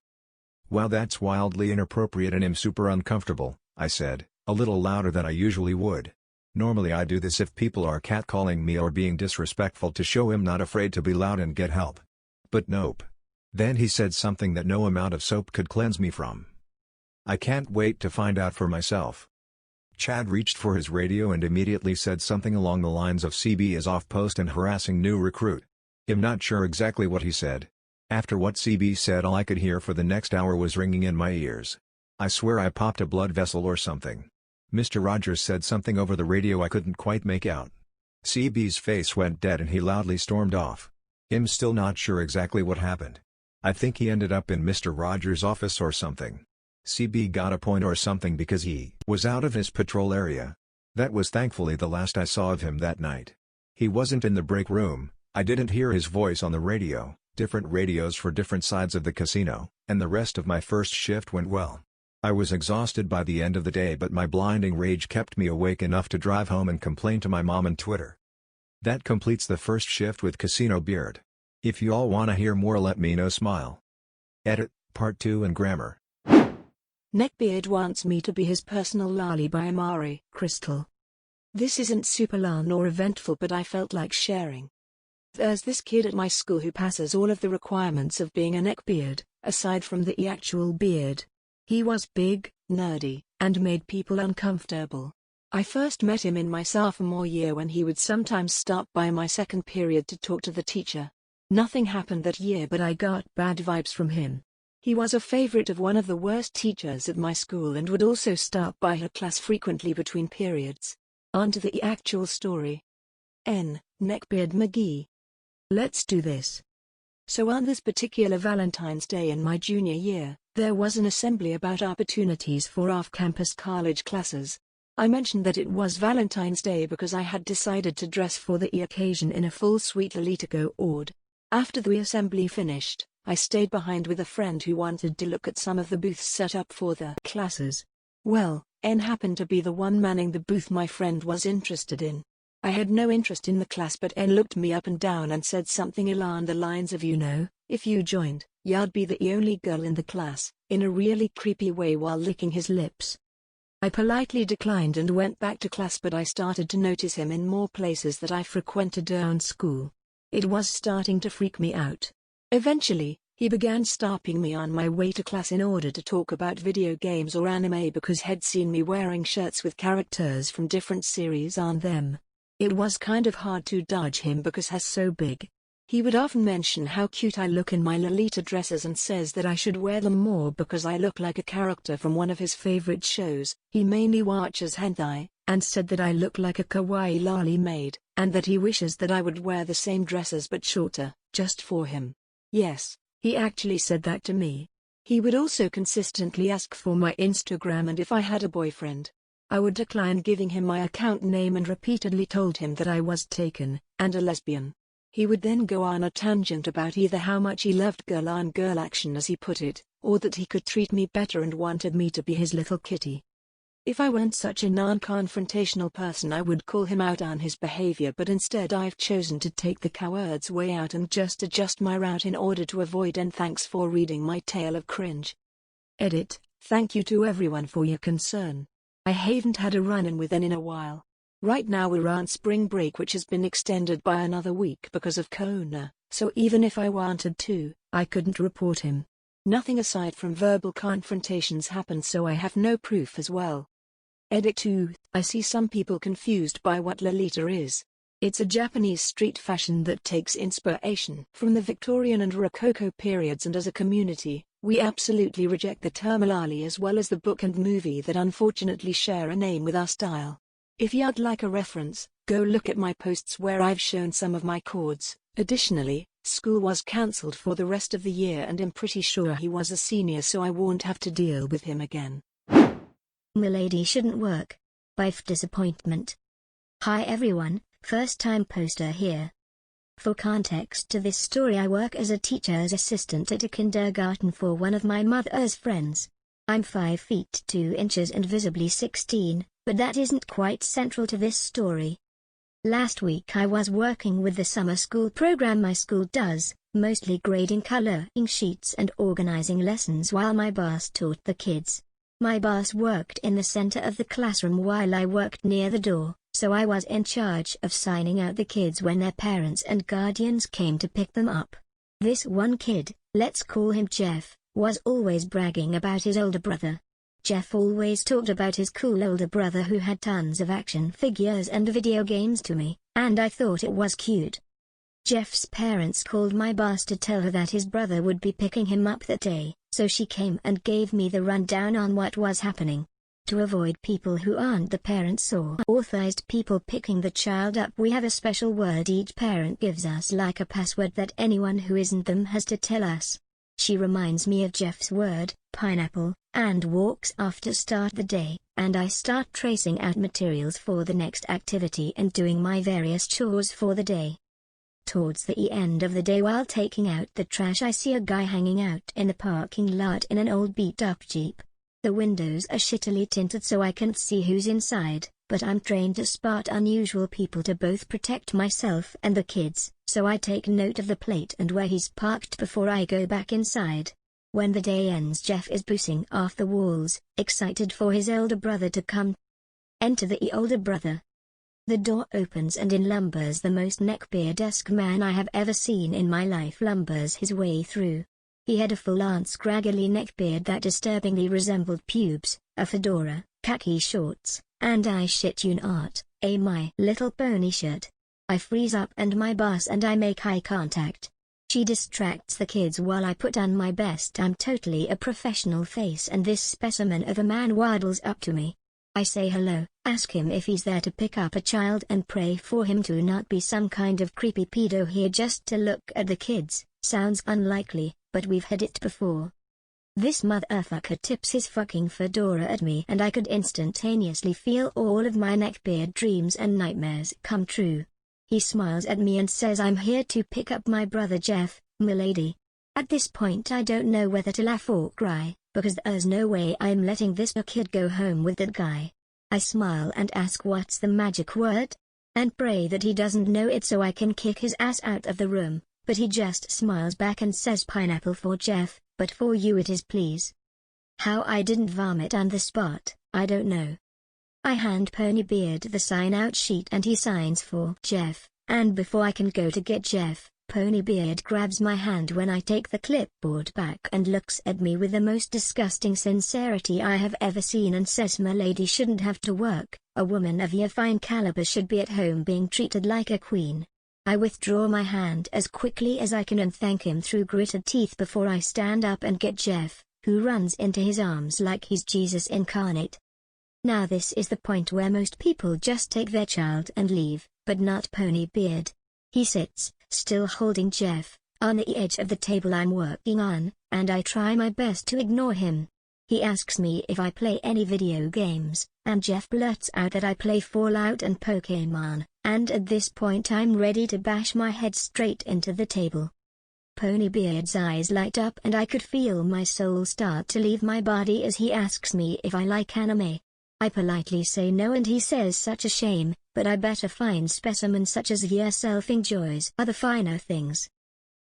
Wow, that's wildly inappropriate and I'm super uncomfortable, I said, a little louder than I usually would. Normally I do this if people are catcalling me or being disrespectful to show I'm not afraid to be loud and get help. But nope. Then he said something that no amount of soap could cleanse me from. I can't wait to find out for myself. Chad reached for his radio and immediately said something along the lines of CB is off post and harassing new recruit. I'm not sure exactly what he said. After what CB said, all I could hear for the next hour was ringing in my ears. I swear I popped a blood vessel or something. Mr. Rogers said something over the radio I couldn't quite make out. CB's face went dead and he loudly stormed off. I'm still not sure exactly what happened. I think he ended up in Mr. Rogers' office or something. CB got a point or something because he was out of his patrol area. That was thankfully the last I saw of him that night. He wasn't in the break room, I didn't hear his voice on the radio, different radios for different sides of the casino, and the rest of my first shift went well. I was exhausted by the end of the day, but my blinding rage kept me awake enough to drive home and complain to my mom and Twitter. That completes the first shift with CasinoBeard. If you all wanna hear more, let me know. Smile. Edit, Part 2 and Grammar. Neckbeard wants me to be his personal loli by AmariKrystal. This isn't super long or eventful, but I felt like sharing. There's this kid at my school who passes all of the requirements of being a neckbeard, aside from the actual beard. He was big, nerdy, and made people uncomfortable. I first met him in my sophomore year when he would sometimes stop by my second period to talk to the teacher. Nothing happened that year, but I got bad vibes from him. He was a favorite of one of the worst teachers at my school and would also stop by her class frequently between periods. On to the actual story. Neckbeard McGee. Let's do this. So on this particular Valentine's Day in my junior year, there was an assembly about opportunities for off-campus college classes. I mentioned that it was Valentine's Day because I had decided to dress for the occasion in a full suite Lolita-Go-Ord. After the assembly finished, I stayed behind with a friend who wanted to look at some of the booths set up for the classes. Well, N happened to be the one manning the booth my friend was interested in. I had no interest in the class, but N looked me up and down and said something along the lines of, you know, if you joined, you'd be the only girl in the class, in a really creepy way while licking his lips. I politely declined and went back to class, but I started to notice him in more places that I frequented around school. It was starting to freak me out. Eventually, he began stopping me on my way to class in order to talk about video games or anime because he'd seen me wearing shirts with characters from different series on them. It was kind of hard to dodge him because he's so big. He would often mention how cute I look in my Lolita dresses and says that I should wear them more because I look like a character from one of his favorite shows. He mainly watches hentai, and said that I look like a kawaii loli maid, and that he wishes that I would wear the same dresses but shorter, just for him. Yes, he actually said that to me. He would also consistently ask for my Instagram and if I had a boyfriend. I would decline giving him my account name and repeatedly told him that I was taken, and a lesbian. He would then go on a tangent about either how much he loved girl-on-girl action as he put it, or that he could treat me better and wanted me to be his little kitty. If I weren't such a non-confrontational person, I would call him out on his behavior, but instead I've chosen to take the coward's way out and just adjust my route in order to avoid. And thanks for reading my tale of cringe. Edit. Thank you to everyone for your concern. I haven't had a run-in with N in a while. Right now we're on spring break, which has been extended by another week because of Corona, so even if I wanted to, I couldn't report him. Nothing aside from verbal confrontations happened, so I have no proof as well. Edit 2. I see some people confused by what Lolita is. It's a Japanese street fashion that takes inspiration from the Victorian and Rococo periods, and as a community, we absolutely reject the term loli as well as the book and movie that unfortunately share a name with our style. If you'd like a reference, go look at my posts where I've shown some of my cords. Additionally, school was cancelled for the rest of the year and I'm pretty sure he was a senior, so I won't have to deal with him again. Milady shouldn't work. By Th-Disappointment. Hi everyone, first time poster here. For context to this story, I work as a teacher's assistant at a kindergarten for one of my mother's friends. I'm 5 feet 2 inches and visibly 16, but that isn't quite central to this story. Last week I was working with the summer school program my school does, mostly grading coloring sheets and organizing lessons while my boss taught the kids. My boss worked in the center of the classroom while I worked near the door, so I was in charge of signing out the kids when their parents and guardians came to pick them up. This one kid, let's call him Jeff, was always bragging about his older brother. Jeff always talked about his cool older brother who had tons of action figures and video games to me, and I thought it was cute. Jeff's parents called my boss to tell her that his brother would be picking him up that day, so she came and gave me the rundown on what was happening. To avoid people who aren't the parents or authorized people picking the child up, we have a special word each parent gives us, like a password that anyone who isn't them has to tell us. She reminds me of Jeff's word, pineapple, and walks off to start the day, and I start tracing out materials for the next activity and doing my various chores for the day. Towards the end of the day, while taking out the trash, I see a guy hanging out in the parking lot in an old beat-up Jeep. The windows are shittily tinted so I can't see who's inside, but I'm trained to spot unusual people to both protect myself and the kids, so I take note of the plate and where he's parked before I go back inside. When the day ends, Jeff is boosting off the walls, excited for his older brother to come. Enter the older brother. The door opens and in lumbers the most Neckbeard-esque man I have ever seen in my life. Lumbers his way through. He had a full-on scraggly neckbeard that disturbingly resembled pubes, a fedora, khaki shorts, and I shit you not, a My Little Pony shirt. I freeze up and my boss and I make eye contact. She distracts the kids while I put on my best I'm totally a professional face, and this specimen of a man waddles up to me. I say hello, ask him if he's there to pick up a child, and pray for him to not be some kind of creepy pedo here just to look at the kids. Sounds unlikely, but we've had it before. This motherfucker tips his fucking fedora at me and I could instantaneously feel all of my neckbeard dreams and nightmares come true. He smiles at me and says I'm here to pick up my brother Jeff, m'lady. At this point I don't know whether to laugh or cry, because there's no way I'm letting this kid go home with that guy. I smile and ask what's the magic word? And pray that he doesn't know it so I can kick his ass out of the room, but he just smiles back and says pineapple for Jeff, but for you it is please. How I didn't vomit on the spot, I don't know. I hand Ponybeard the sign-out sheet and he signs for Jeff, and before I can go to get Jeff, Ponybeard grabs my hand when I take the clipboard back and looks at me with the most disgusting sincerity I have ever seen and says my lady shouldn't have to work, a woman of your fine caliber should be at home being treated like a queen. I withdraw my hand as quickly as I can and thank him through gritted teeth before I stand up and get Jeff, who runs into his arms like he's Jesus incarnate. Now this is the point where most people just take their child and leave, but not Ponybeard. He sits, still holding Jeff, on the edge of the table I'm working on, and I try my best to ignore him. He asks me if I play any video games, and Jeff blurts out that I play Fallout and Pokemon, and at this point I'm ready to bash my head straight into the table. Ponybeard's eyes light up and I could feel my soul start to leave my body as he asks me if I like anime. I politely say no and he says such a shame, but I bet a fine specimen such as yourself enjoys other finer things.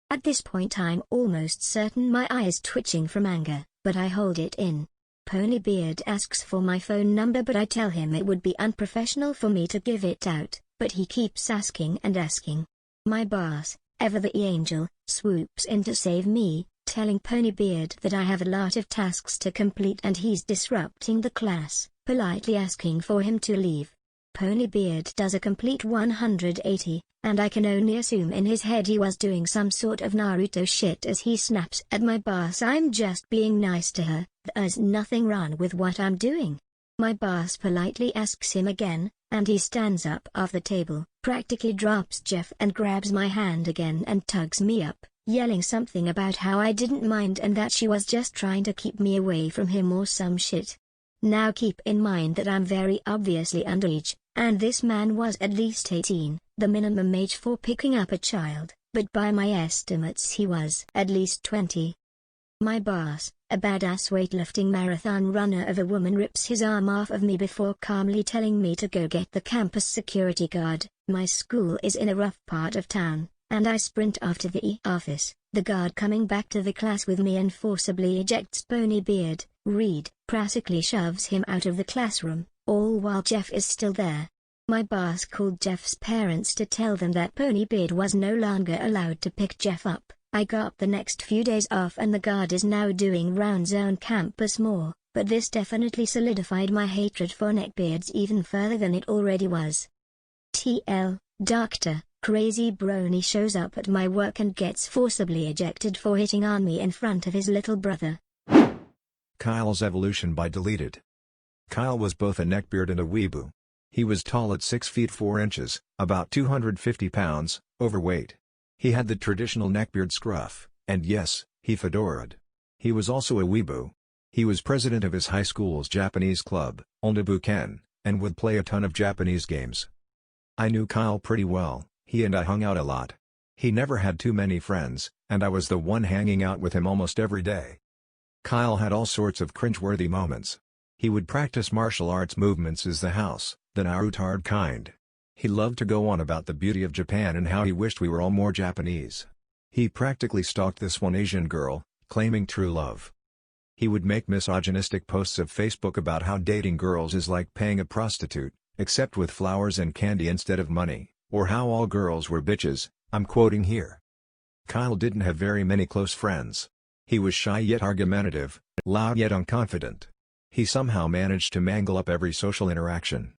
At this point I'm almost certain my eye is twitching from anger, but I hold it in. Ponybeard asks for my phone number but I tell him it would be unprofessional for me to give it out, but he keeps asking and asking. My boss, ever the angel, swoops in to save me, telling Ponybeard that I have a lot of tasks to complete and he's disrupting the class, politely asking for him to leave. Ponybeard does a complete 180, and I can only assume in his head he was doing some sort of Naruto shit as he snaps at my boss. I'm just being nice to her, there's nothing wrong with what I'm doing. My boss politely asks him again, and he stands up off the table, practically drops Jeff and grabs my hand again and tugs me up, yelling something about how I didn't mind and that she was just trying to keep me away from him or some shit. Now keep in mind that I'm very obviously underage, and this man was at least 18, the minimum age for picking up a child, but by my estimates he was at least 20. My boss, a badass weightlifting marathon runner of a woman, rips his arm off of me before calmly telling me to go get the campus security guard. My school is in a rough part of town, and I sprint off to the office, the guard coming back to the class with me and forcibly ejects Ponybeard. Reed practically shoves him out of the classroom, all while Jeff is still there. My boss called Jeff's parents to tell them that Ponybeard was no longer allowed to pick Jeff up. I got the next few days off and the guard is now doing rounds on campus more, but this definitely solidified my hatred for neckbeards even further than it already was. TL, Dr. Crazy Brony shows up at my work and gets forcibly ejected for hitting on me in front of his little brother. Kyle's evolution by deleted. Kyle was both a neckbeard and a weeboo. He was tall at 6 feet 4 inches, about 250 pounds, overweight. He had the traditional neckbeard scruff, and yes, he fedoraed. He was also a weeboo. He was president of his high school's Japanese club, Ondabuken, and would play a ton of Japanese games. I knew Kyle pretty well, he and I hung out a lot. He never had too many friends, and I was the one hanging out with him almost every day. Kyle had all sorts of cringeworthy moments. He would practice martial arts movements as the house, the Naruto kind. He loved to go on about the beauty of Japan and how he wished we were all more Japanese. He practically stalked this one Asian girl, claiming true love. He would make misogynistic posts of Facebook about how dating girls is like paying a prostitute, except with flowers and candy instead of money, or how all girls were bitches. I'm quoting here. Kyle didn't have very many close friends. He was shy yet argumentative, loud yet unconfident. He somehow managed to mangle up every social interaction.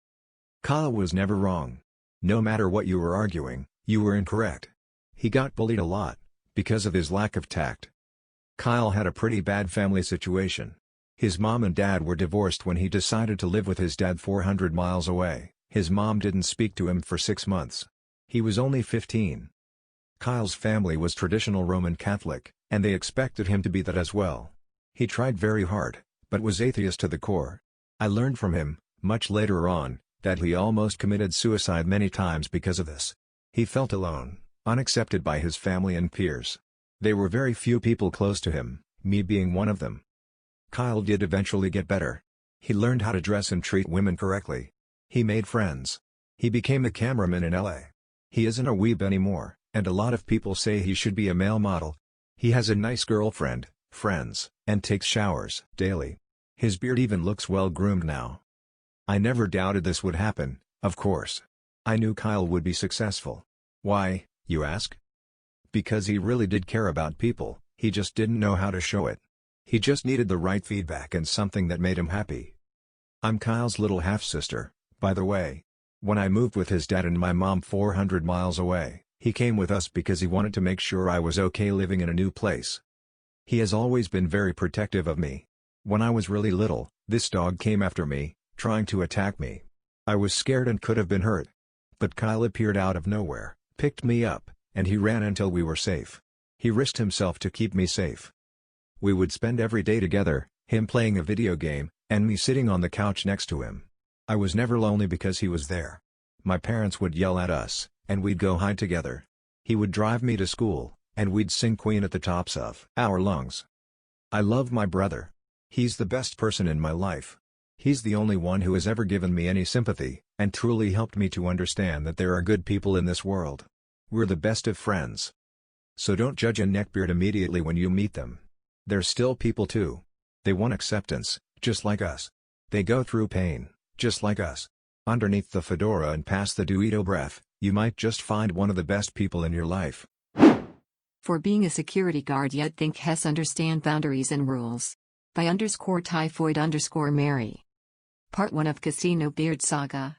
Kyle was never wrong. No matter what you were arguing, you were incorrect. He got bullied a lot, because of his lack of tact. Kyle had a pretty bad family situation. His mom and dad were divorced when he decided to live with his dad 400 miles away. His mom didn't speak to him for 6 months. He was only 15. Kyle's family was traditional Roman Catholic, and they expected him to be that as well. He tried very hard, but was atheist to the core. I learned from him, much later on, that he almost committed suicide many times because of this. He felt alone, unaccepted by his family and peers. There were very few people close to him, me being one of them. Kyle did eventually get better. He learned how to dress and treat women correctly. He made friends. He became a cameraman in LA. He isn't a weeb anymore, and a lot of people say he should be a male model. He has a nice girlfriend, friends, and takes showers daily. His beard even looks well groomed now. I never doubted this would happen, of course. I knew Kyle would be successful. Why, you ask? Because he really did care about people, he just didn't know how to show it. He just needed the right feedback and something that made him happy. I'm Kyle's little half-sister, by the way. When I moved with his dad and my mom 400 miles away, he came with us because he wanted to make sure I was okay living in a new place. He has always been very protective of me. When I was really little, this dog came after me, trying to attack me. I was scared and could have been hurt. But Kyle appeared out of nowhere, picked me up, and he ran until we were safe. He risked himself to keep me safe. We would spend every day together, him playing a video game, and me sitting on the couch next to him. I was never lonely because he was there. My parents would yell at us, and we'd go hide together. He would drive me to school, and we'd sing Queen at the tops of our lungs. I love my brother. He's the best person in my life. He's the only one who has ever given me any sympathy, and truly helped me to understand that there are good people in this world. We're the best of friends. So don't judge a neckbeard immediately when you meet them. They're still people too. They want acceptance, just like us. They go through pain, just like us. Underneath the fedora and past the dueto breath, you might just find one of the best people in your life. For being a security guard yet think Hess understand boundaries and rules. By _typhoid_Mary. Part 1 of CasinoBeard Saga.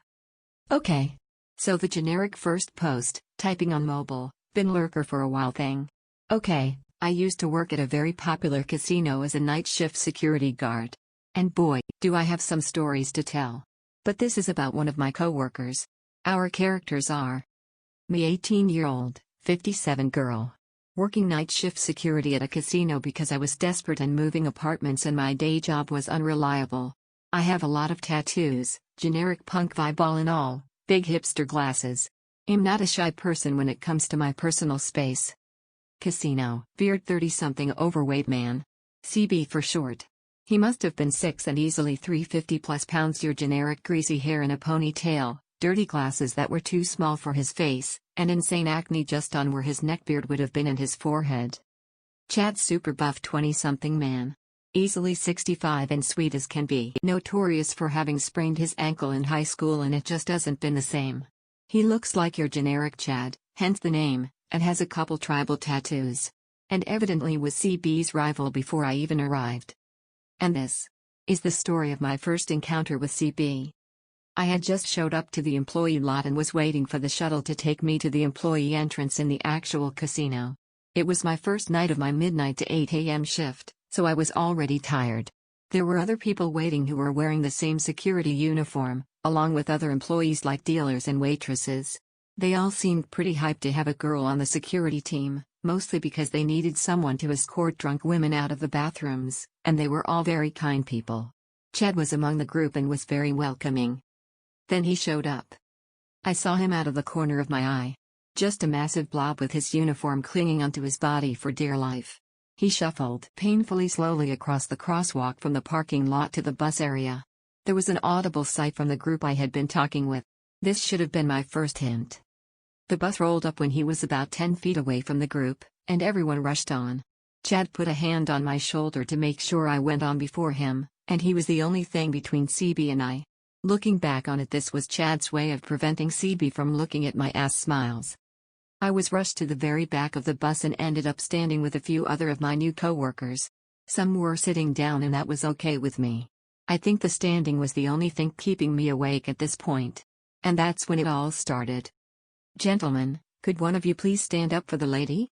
Okay. So the generic first post, typing on mobile, been lurker for a while thing. Okay, I used to work at a very popular casino as a night shift security guard. And boy, do I have some stories to tell. But this is about one of my coworkers. Our characters are me 18-year-old, 57 girl. Working night shift security at a casino because I was desperate and moving apartments and my day job was unreliable. I have a lot of tattoos, generic punk vibe all in all, big hipster glasses. I'm not a shy person when it comes to my personal space. CasinoBeard 30-something overweight man. CB for short. He must have been 6 and easily 350 plus pounds. Your generic greasy hair in a ponytail, dirty glasses that were too small for his face, and insane acne just on where his neckbeard would have been and his forehead. Chad super buff 20-something man. Easily 65 and sweet as can be. Notorious for having sprained his ankle in high school and it just hasn't been the same. He looks like your generic Chad, hence the name, and has a couple tribal tattoos. And evidently was CB's rival before I even arrived. And this is the story of my first encounter with CB. I had just showed up to the employee lot and was waiting for the shuttle to take me to the employee entrance in the actual casino. It was my first night of my midnight to 8 a.m. shift, so I was already tired. There were other people waiting who were wearing the same security uniform, along with other employees like dealers and waitresses. They all seemed pretty hyped to have a girl on the security team, mostly because they needed someone to escort drunk women out of the bathrooms, and they were all very kind people. Chad was among the group and was very welcoming. Then he showed up. I saw him out of the corner of my eye. Just a massive blob with his uniform clinging onto his body for dear life. He shuffled painfully slowly across the crosswalk from the parking lot to the bus area. There was an audible sigh from the group I had been talking with. This should have been my first hint. The bus rolled up when he was about 10 feet away from the group, and everyone rushed on. Chad put a hand on my shoulder to make sure I went on before him, and he was the only thing between CB and I. Looking back on it, this was Chad's way of preventing CB from looking at my ass smiles. I was rushed to the very back of the bus and ended up standing with a few other of my new coworkers. Some were sitting down and that was okay with me. I think the standing was the only thing keeping me awake at this point. And that's when it all started. "Gentlemen, could one of you please stand up for the lady?"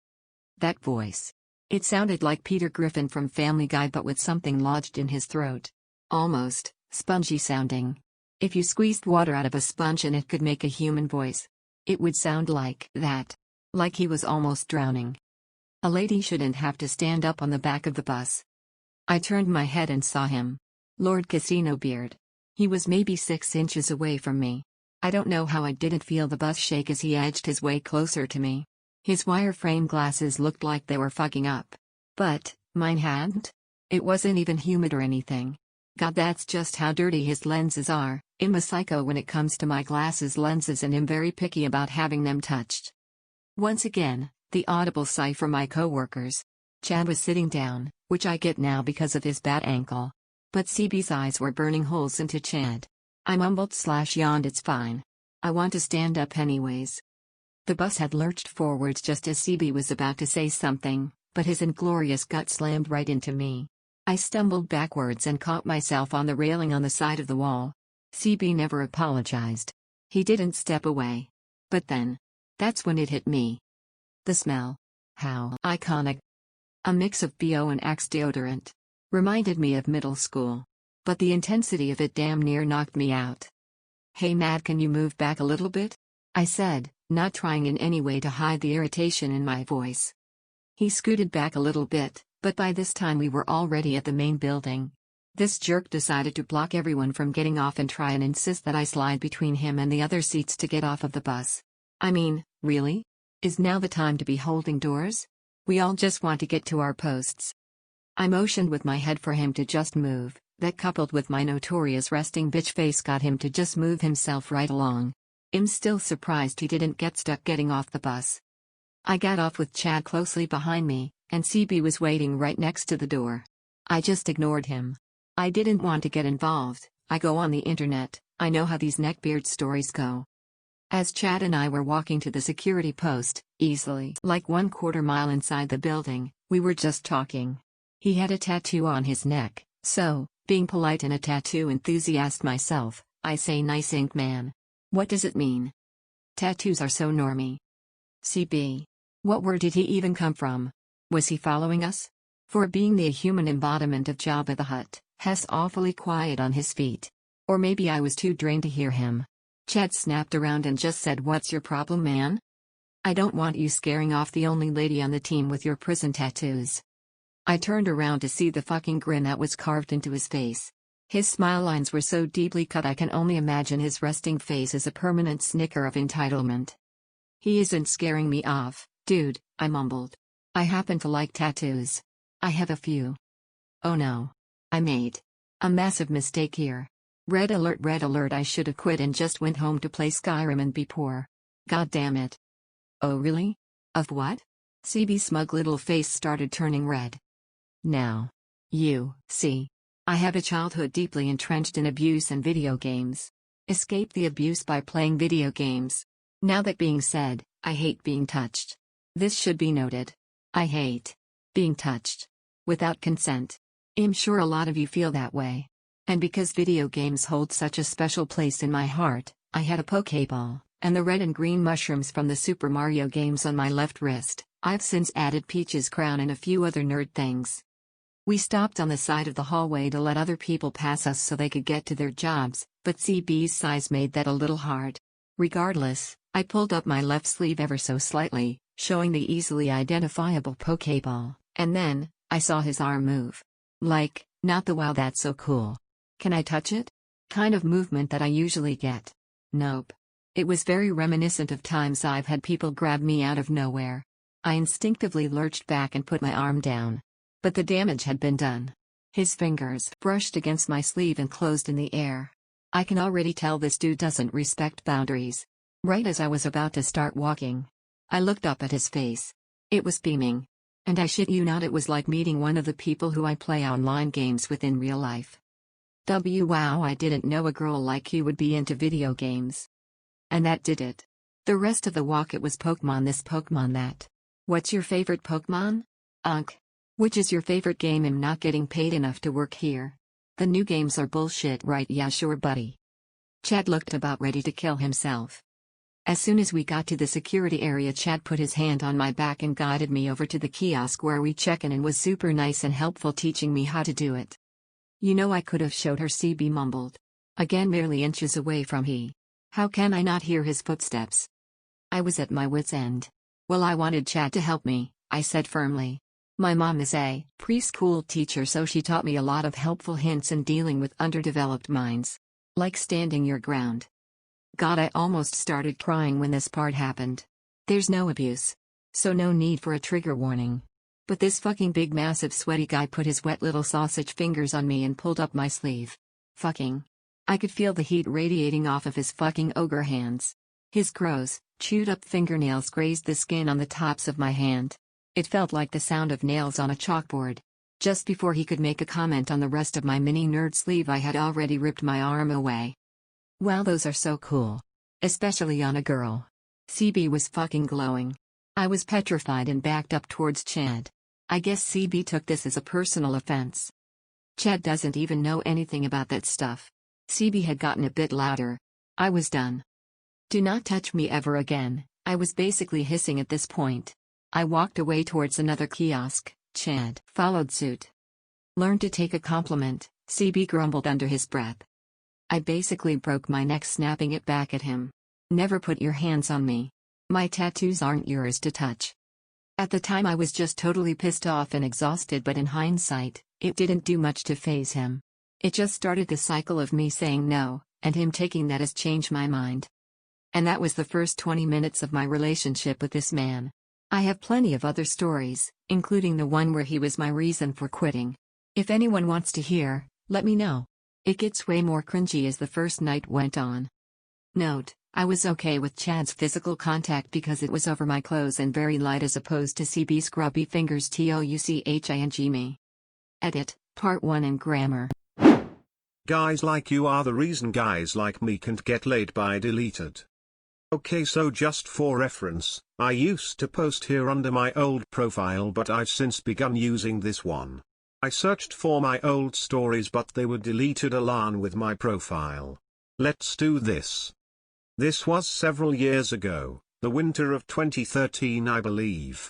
That voice. It sounded like Peter Griffin from Family Guy but with something lodged in his throat. Almost spongy sounding. If you squeezed water out of a sponge and it could make a human voice, it would sound like that. Like he was almost drowning. A lady shouldn't have to stand up on the back of the bus. I turned my head and saw him. Lord CasinoBeard. He was maybe 6 inches away from me. I don't know how I didn't feel the bus shake as he edged his way closer to me. His wireframe glasses looked like they were fogging up. But mine hadn't. It wasn't even humid or anything. God, that's just how dirty his lenses are. I'm a psycho when it comes to my glasses lenses and am very picky about having them touched. Once again, the audible sigh from my coworkers. Chad was sitting down, which I get now because of his bad ankle. But CB's eyes were burning holes into Chad. I mumbled/yawned, "It's fine. I want to stand up anyways." The bus had lurched forwards just as CB was about to say something, but his inglorious gut slammed right into me. I stumbled backwards and caught myself on the railing on the side of the wall. CB never apologized. He didn't step away. But then, that's when it hit me. The smell. How iconic. A mix of BO and Axe deodorant. Reminded me of middle school. But the intensity of it damn near knocked me out. "Hey Matt, can you move back a little bit?" I said, not trying in any way to hide the irritation in my voice. He scooted back a little bit, but by this time we were already at the main building. This jerk decided to block everyone from getting off and try and insist that I slide between him and the other seats to get off of the bus. I mean, really? Is now the time to be holding doors? We all just want to get to our posts. I motioned with my head for him to just move. That coupled with my notorious resting bitch face got him to just move himself right along. I'm still surprised he didn't get stuck getting off the bus. I got off with Chad closely behind me, and CB was waiting right next to the door. I just ignored him. I didn't want to get involved. I go on the internet, I know how these Neckbeard stories go. As Chad and I were walking to the security post, easily like 1/4 mile inside the building, we were just talking. He had a tattoo on his neck, so, being polite and a tattoo enthusiast myself, I say, "Nice ink, man. What does it mean?" Tattoos are so normie. CB. What word did he even come from? Was he following us? For being the human embodiment of Jabba the Hutt, Hess awfully quiet on his feet. Or maybe I was too drained to hear him. Chad snapped around and just said, "What's your problem, man? I don't want you scaring off the only lady on the team with your prison tattoos." I turned around to see the fucking grin that was carved into his face. His smile lines were so deeply cut I can only imagine his resting face as a permanent snicker of entitlement. He isn't scaring me off, dude, I mumbled. I happen to like tattoos. I have a few. Oh no. I made a massive mistake here. Red alert, I should have quit and just went home to play Skyrim and be poor. God damn it. Oh really? Of what? CB's smug little face started turning red. Now. You see. I have a childhood deeply entrenched in abuse and video games. Escape the abuse by playing video games. Now that being said, I hate being touched. This should be noted. I hate being touched without consent. I'm sure a lot of you feel that way. And because video games hold such a special place in my heart, I had a Pokeball, and the red and green mushrooms from the Super Mario games on my left wrist. I've since added Peach's crown and a few other nerd things. We stopped on the side of the hallway to let other people pass us so they could get to their jobs, but CB's size made that a little hard. Regardless, I pulled up my left sleeve ever so slightly, showing the easily identifiable Pokeball, and then, I saw his arm move. Like, not the wow that's so cool. Can I touch it? Kind of movement that I usually get. Nope. It was very reminiscent of times I've had people grab me out of nowhere. I instinctively lurched back and put my arm down. But the damage had been done. His fingers brushed against my sleeve and closed in the air. I can already tell this dude doesn't respect boundaries. Right as I was about to start walking, I looked up at his face. It was beaming. And I shit you not, it was like meeting one of the people who I play online games with in real life. Wow, I didn't know a girl like you would be into video games. And that did it. The rest of the walk it was Pokemon this, Pokemon that. What's your favorite Pokemon? Which is your favorite game? I'm not getting paid enough to work here. The new games are bullshit, right? Yeah sure buddy. Chad looked about ready to kill himself. As soon as we got to the security area, Chad put his hand on my back and guided me over to the kiosk where we check in and was super nice and helpful, teaching me how to do it. You know, I could have showed her, CB mumbled. Again, merely inches away from he. How can I not hear his footsteps? I was at my wit's end. Well, I wanted Chad to help me, I said firmly. My mom is a preschool teacher, so she taught me a lot of helpful hints in dealing with underdeveloped minds. Like standing your ground. God, I almost started crying when this part happened. There's no abuse. So no need for a trigger warning. But this fucking big massive sweaty guy put his wet little sausage fingers on me and pulled up my sleeve. Fucking. I could feel the heat radiating off of his fucking ogre hands. His gross, chewed up fingernails grazed the skin on the tops of my hand. It felt like the sound of nails on a chalkboard. Just before he could make a comment on the rest of my mini nerd sleeve, I had already ripped my arm away. Wow, those are so cool. Especially on a girl. CB was fucking glowing. I was petrified and backed up towards Chad. I guess CB took this as a personal offense. Chad doesn't even know anything about that stuff. CB had gotten a bit louder. I was done. Do not touch me ever again, I was basically hissing at this point. I walked away towards another kiosk. Chad followed suit. Learn to take a compliment, CB grumbled under his breath. I basically broke my neck snapping it back at him. Never put your hands on me. My tattoos aren't yours to touch. At the time I was just totally pissed off and exhausted, but in hindsight, it didn't do much to faze him. It just started the cycle of me saying no, and him taking that as change my mind. And that was the first 20 minutes of my relationship with this man. I have plenty of other stories, including the one where he was my reason for quitting. If anyone wants to hear, let me know. It gets way more cringy as the first night went on. Note, I was okay with Chad's physical contact because it was over my clothes and very light as opposed to CB's grubby fingers touching me. Edit, Part 1 and Grammar. Guys like you are the reason guys like me can't get laid by deleted. Okay, so just for reference, I used to post here under my old profile, but I've since begun using this one. I searched for my old stories but they were deleted along with my profile. Let's do this. This was several years ago, the winter of 2013 I believe.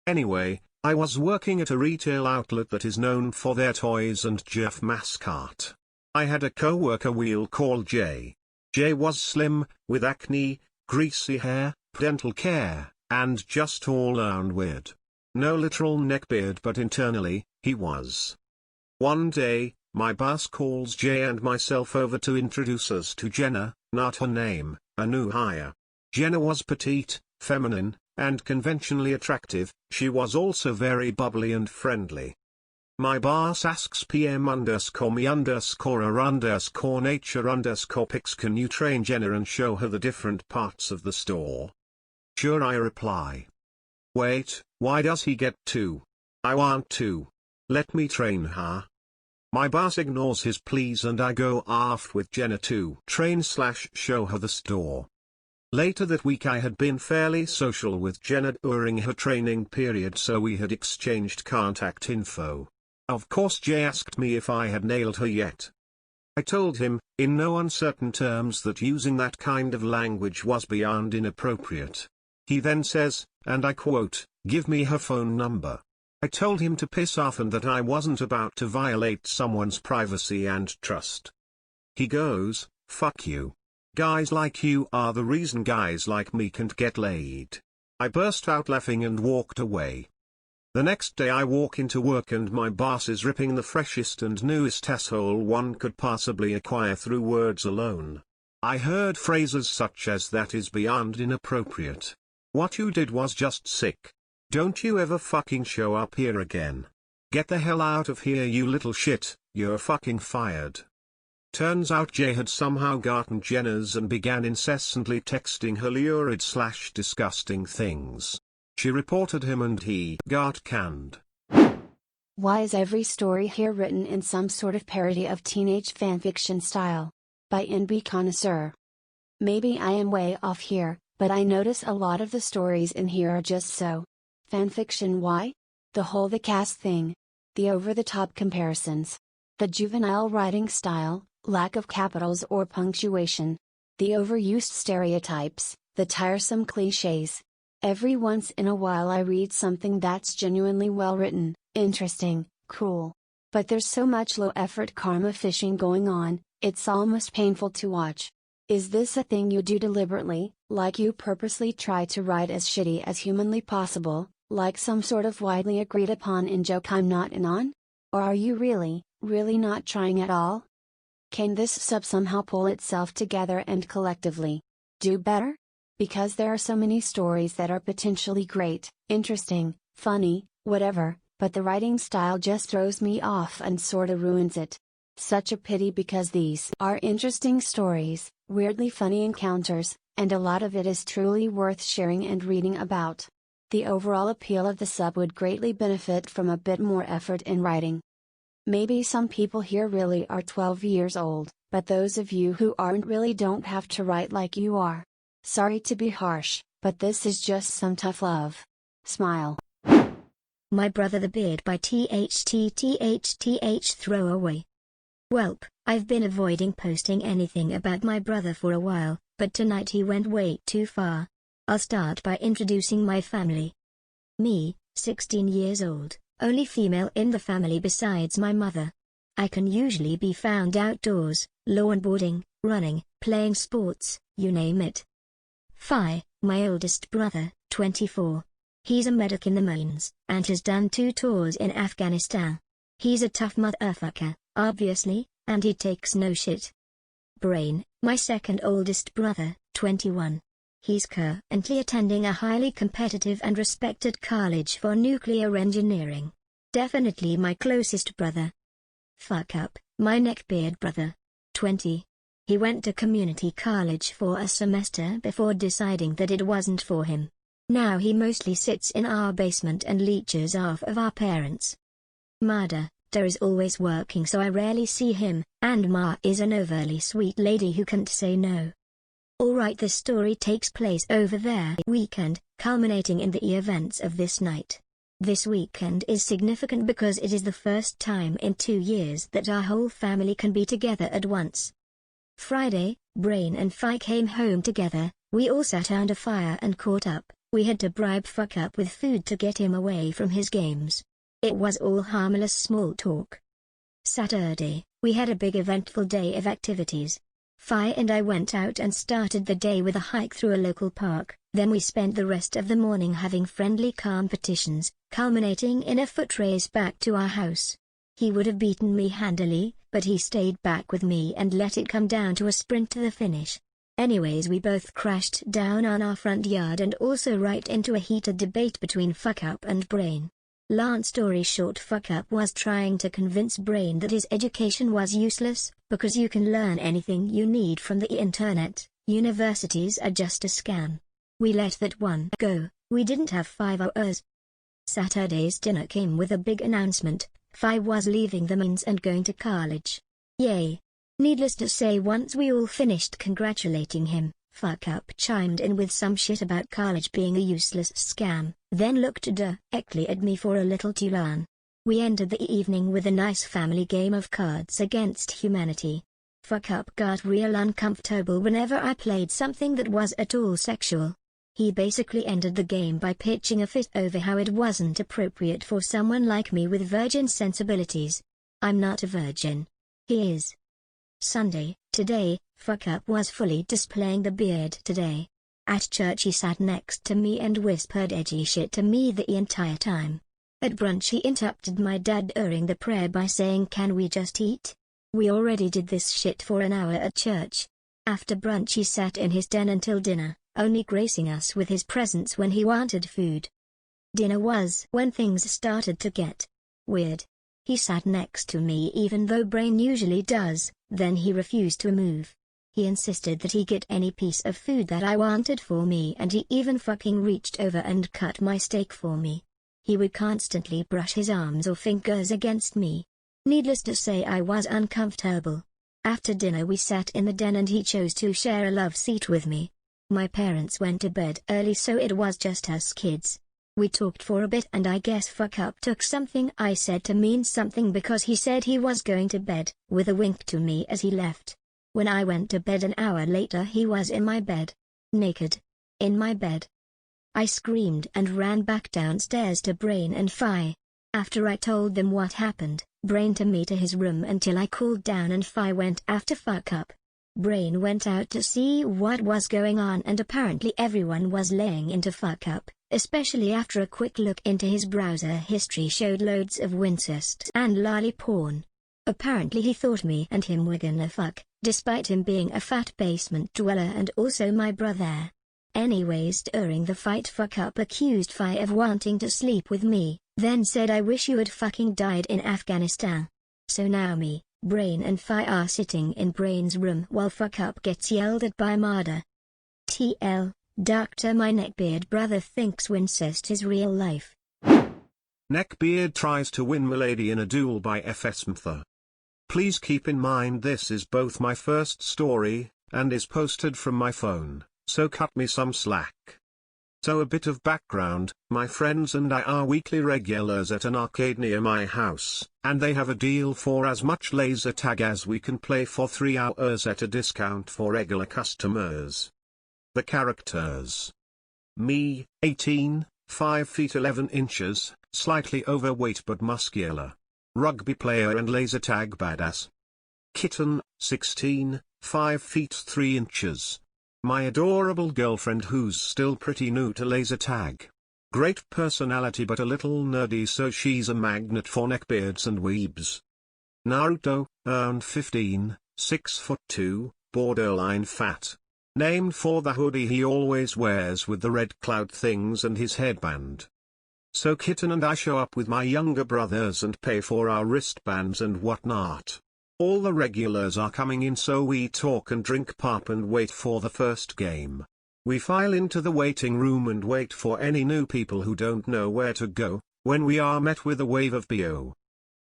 Anyway, I was working at a retail outlet that is known for their toys and Jeff mascot. I had a co-worker we'll call Jay. Jay was slim, with acne, greasy hair, dental care, and just all around weird. No literal neckbeard, but internally, he was. One day, my boss calls Jay and myself over to introduce us to Jenna, not her name, a new hire. Jenna was petite, feminine, and conventionally attractive. She was also very bubbly and friendly. My boss asks PM_me_a_nature_pics, can you train Jenna and show her the different parts of the store? Sure, I reply. Wait, why does he get to? I want to. Let me train her. My boss ignores his pleas and I go off with Jenna to train/show her the store. Later that week I had been fairly social with Jenna during her training period, so we had exchanged contact info. Of course Jay asked me if I had nailed her yet. I told him, in no uncertain terms, that using that kind of language was beyond inappropriate. He then says, and I quote, "Give me her phone number." I told him to piss off and that I wasn't about to violate someone's privacy and trust. He goes, "Fuck you. Guys like you are the reason guys like me can't get laid." I burst out laughing and walked away. The next day I walk into work and my boss is ripping the freshest and newest asshole one could possibly acquire through words alone. I heard phrases such as, "That is beyond inappropriate. What you did was just sick. Don't you ever fucking show up here again. Get the hell out of here, you little shit, you're fucking fired." Turns out Jay had somehow gotten Jenna's and began incessantly texting her lurid/disgusting things. She reported him and he got canned. Why is every story here written in some sort of parody of teenage fanfiction style? By NBConnoisseur. Maybe I am way off here, but I notice a lot of the stories in here are just so fanfiction. Why? The whole "the cast" thing. The over-the-top comparisons. The juvenile writing style, lack of capitals or punctuation. The overused stereotypes, the tiresome cliches. Every once in a while I read something that's genuinely well written, interesting, cool. But there's so much low-effort karma fishing going on, it's almost painful to watch. Is this a thing you do deliberately, like you purposely try to write as shitty as humanly possible, like some sort of widely agreed upon in-joke I'm not in on? Or are you really not trying at all? Can this sub somehow pull itself together and collectively do better? Because there are so many stories that are potentially great, interesting, funny, whatever, but the writing style just throws me off and sorta ruins it. Such a pity, because these are interesting stories, weirdly funny encounters, and a lot of it is truly worth sharing and reading about. The overall appeal of the sub would greatly benefit from a bit more effort in writing. Maybe some people here really are 12 years old, but those of you who aren't really don't have to write like you are. Sorry to be harsh, but this is just some tough love. Smile. My Brother the Beard by Th-T-Th-Th-Th-Throwaway. Welp, I've been avoiding posting anything about my brother for a while, but tonight he went way too far. I'll start by introducing my family. Me, 16 years old, only female in the family besides my mother. I can usually be found outdoors, lawnboarding, running, playing sports, you name it. Phi, my oldest brother, 24. He's a medic in the Marines, and has done 2 tours in Afghanistan. He's a tough motherfucker, obviously, and he takes no shit. Brain, my second oldest brother, 21. He's currently attending a highly competitive and respected college for nuclear engineering. Definitely my closest brother. Fuck up, my neckbeard brother. 20. He went to community college for a semester before deciding that it wasn't for him. Now he mostly sits in our basement and leeches off of our parents. Mada is always working, so I rarely see him, and Ma is an overly sweet lady who can't say no. Alright, this story takes place over their weekend, culminating in the events of this night. This weekend is significant because it is the first time in 2 years that our whole family can be together at once. Friday, Brain and Phi came home together, we all sat around a fire and caught up. We had to bribe Fuck Up with food to get him away from his games. It was all harmless small talk. Saturday, we had a big eventful day of activities. Phi and I went out and started the day with a hike through a local park, then we spent the rest of the morning having friendly competitions, culminating in a foot race back to our house. He would have beaten me handily, but he stayed back with me and let it come down to a sprint to the finish. Anyways, we both crashed down on our front yard and also right into a heated debate between Fuck Up and Brain. Long story short, Fuck Up was trying to convince Brain that his education was useless, because you can learn anything you need from the internet, universities are just a scam. We let that one go, we didn't have 5 hours. Saturday's dinner came with a big announcement. Fi was leaving the mains and going to college. Yay. Needless to say, once we all finished congratulating him, Fuck Up chimed in with some shit about college being a useless scam, then looked directly at me for a little too long. We ended the evening with a nice family game of Cards Against Humanity. Fuck Up got real uncomfortable whenever I played something that was at all sexual. He basically ended the game by pitching a fit over how it wasn't appropriate for someone like me with virgin sensibilities. I'm not a virgin. He is. Sunday, today, Fuck Up was fully displaying the beard today. At church he sat next to me and whispered edgy shit to me the entire time. At brunch he interrupted my dad during the prayer by saying, "Can we just eat? We already did this shit for an hour at church." After brunch he sat in his den until dinner, only gracing us with his presence when he wanted food. Dinner was when things started to get weird. He sat next to me even though Brain usually does, then he refused to move. He insisted that he get any piece of food that I wanted for me, and he even fucking reached over and cut my steak for me. He would constantly brush his arms or fingers against me. Needless to say, I was uncomfortable. After dinner we sat in the den and he chose to share a love seat with me. My parents went to bed early, so it was just us kids. We talked for a bit and I guess Fuck Up took something I said to mean something, because he said he was going to bed, with a wink to me as he left. When I went to bed an hour later he was in my bed. Naked. In my bed. I screamed and ran back downstairs to Brain and Fi. After I told them what happened, Brain took me to his room until I cooled down and Fi went after Fuck Up. Brain went out to see what was going on and apparently everyone was laying into Fuck Up, especially after a quick look into his browser history showed loads of incest and loli porn. Apparently he thought me and him were gonna fuck, despite him being a fat basement dweller and also my brother. Anyways, during the fight Fuck Up accused Fi of wanting to sleep with me, then said, "I wish you had fucking died in Afghanistan." So now me, Brain and Fi are sitting in Brain's room while Fuck Up gets yelled at by Marder. TL, Doctor, my neckbeard brother thinks incest is real life. Neckbeard tries to win Milady in a duel by FSMthor. Please keep in mind this is both my first story, and is posted from my phone, so cut me some slack. So a bit of background, my friends and I are weekly regulars at an arcade near my house, and they have a deal for as much laser tag as we can play for 3 hours at a discount for regular customers. The characters. Me, 18, 5 feet 11 inches, slightly overweight but muscular. Rugby player and laser tag badass. Kitten, 16, 5 feet 3 inches. My adorable girlfriend who's still pretty new to laser tag. Great personality but a little nerdy, so she's a magnet for neckbeards and weebs. Naruto, earned 15, 6'2", borderline fat. Named for the hoodie he always wears with the red cloud things and his headband. So Kitten and I show up with my younger brothers and pay for our wristbands and whatnot. All the regulars are coming in, so we talk and drink pop and wait for the first game. We file into the waiting room and wait for any new people who don't know where to go, when we are met with a wave of BO.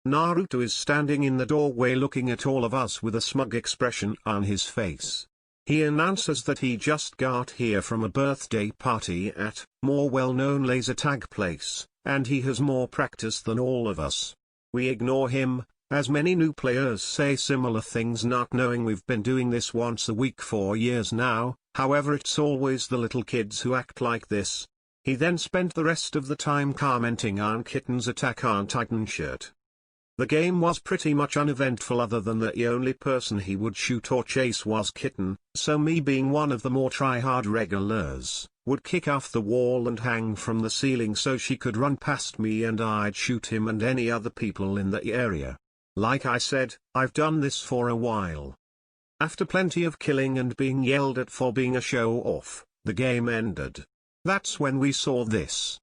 Naruto is standing in the doorway looking at all of us with a smug expression on his face. He announces that he just got here from a birthday party at more well-known laser tag place, and he has more practice than all of us. We ignore him, as many new players say similar things, not knowing we've been doing this once a week for years now. However, it's always the little kids who act like this. He then spent the rest of the time commenting on Kitten's Attack on Titan shirt. The game was pretty much uneventful, other than that the only person he would shoot or chase was Kitten, so me, being one of the more try-hard regulars, would kick off the wall and hang from the ceiling so she could run past me and I'd shoot him and any other people in the area. Like I said, I've done this for a while. After plenty of killing and being yelled at for being a show-off, the game ended. That's when we saw this.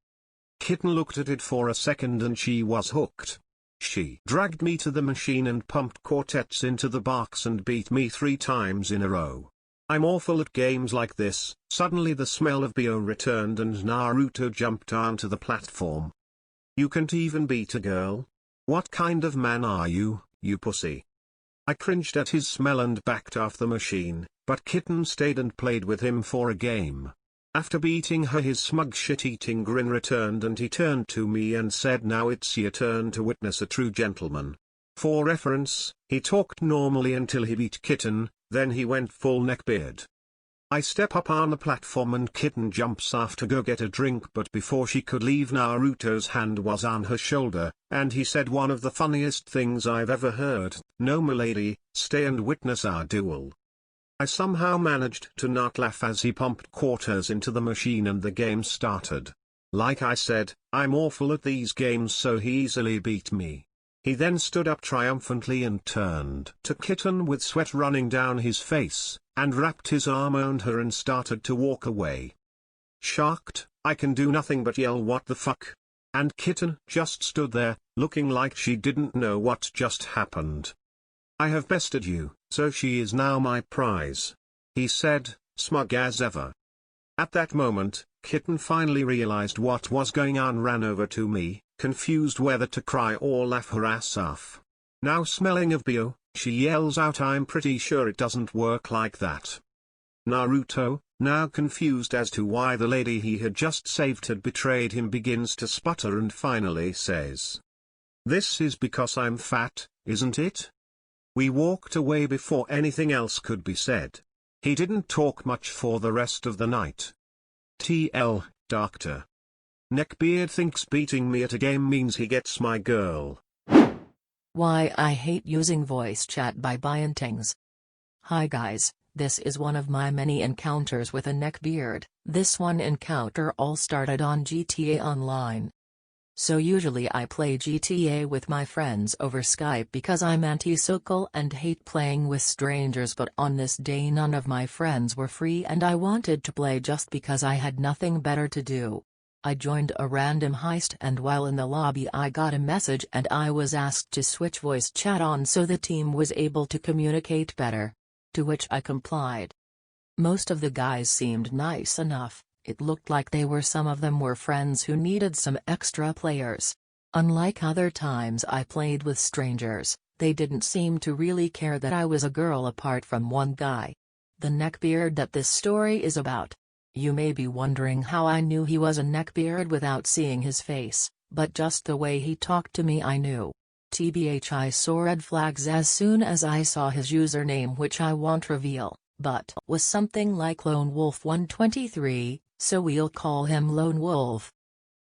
Kitten looked at it for a second and she was hooked. She dragged me to the machine and pumped quartets into the box and beat me 3 times in a row. I'm awful at games like this. Suddenly the smell of BO returned and Naruto jumped onto the platform. You can't even beat a girl? What kind of man are you, you pussy? I cringed at his smell and backed off the machine, but Kitten stayed and played with him for a game. After beating her, his smug shit-eating grin returned and he turned to me and said, "Now it's your turn to witness a true gentleman." For reference, he talked normally until he beat Kitten, then he went full Neckbeard. I step up on the platform and Kitten jumps off to go get a drink, but before she could leave, Naruto's hand was on her shoulder, and he said one of the funniest things I've ever heard, "No milady, stay and witness our duel." I somehow managed to not laugh as he pumped quarters into the machine and the game started. Like I said, I'm awful at these games, so he easily beat me. He then stood up triumphantly and turned to Kitten with sweat running down his face, and wrapped his arm around her and started to walk away. Shocked, I can do nothing but yell, "What the fuck?" And Kitten just stood there, looking like she didn't know what just happened. "I have bested you, so she is now my prize," he said, smug as ever. At that moment, Kitten finally realized what was going on, ran over to me, confused whether to cry or laugh her ass off. Now smelling of BO, she yells out, "I'm pretty sure it doesn't work like that." Naruto, now confused as to why the lady he had just saved had betrayed him, begins to sputter and finally says, "This is because I'm fat, isn't it?" We walked away before anything else could be said. He didn't talk much for the rest of the night. TL, Doctor. Neckbeard thinks beating me at a game means he gets my girl. Why I hate using voice chat by byuntaengs. Hi guys, this is one of my many encounters with a Neckbeard. This one encounter all started on GTA Online. So usually I play GTA with my friends over Skype because I'm antisocial and hate playing with strangers, but on this day none of my friends were free and I wanted to play just because I had nothing better to do. I joined a random heist and while in the lobby I got a message and I was asked to switch voice chat on so the team was able to communicate better. To which I complied. Most of the guys seemed nice enough. It looked like some of them were friends who needed some extra players. Unlike other times I played with strangers, they didn't seem to really care that I was a girl apart from one guy. The Neckbeard that this story is about. You may be wondering how I knew he was a Neckbeard without seeing his face, but just the way he talked to me I knew. TBH, I saw red flags as soon as I saw his username, which I won't reveal, but was something like Lone Wolf 123. So we'll call him Lone Wolf.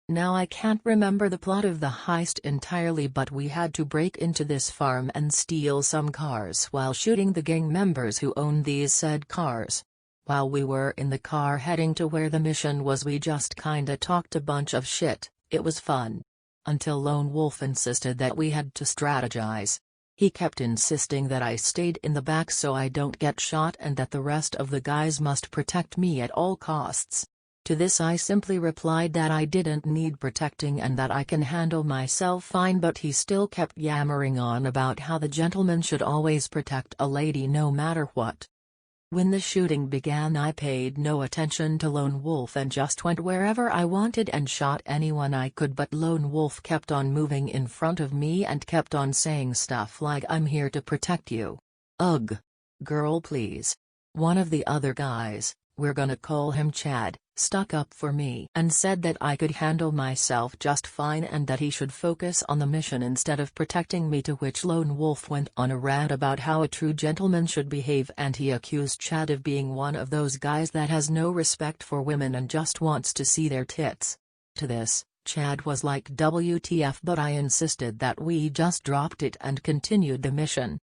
Now I can't remember the plot of the heist entirely, but we had to break into this farm and steal some cars while shooting the gang members who owned these said cars. While we were in the car heading to where the mission was, we just kinda talked a bunch of shit. It was fun. Until Lone Wolf insisted that we had to strategize. He kept insisting that I stayed in the back so I don't get shot and that the rest of the guys must protect me at all costs. To this I simply replied that I didn't need protecting and that I can handle myself fine, but he still kept yammering on about how the gentleman should always protect a lady no matter what. When the shooting began I paid no attention to Lone Wolf and just went wherever I wanted and shot anyone I could, but Lone Wolf kept on moving in front of me and kept on saying stuff like, "I'm here to protect you." Ugh. Girl please. One of the other guys, we're gonna call him Chad, stuck up for me and said that I could handle myself just fine and that he should focus on the mission instead of protecting me, to which Lone Wolf went on a rant about how a true gentleman should behave, and he accused Chad of being one of those guys that has no respect for women and just wants to see their tits. To this, Chad was like, "WTF," but I insisted that we just dropped it and continued the mission.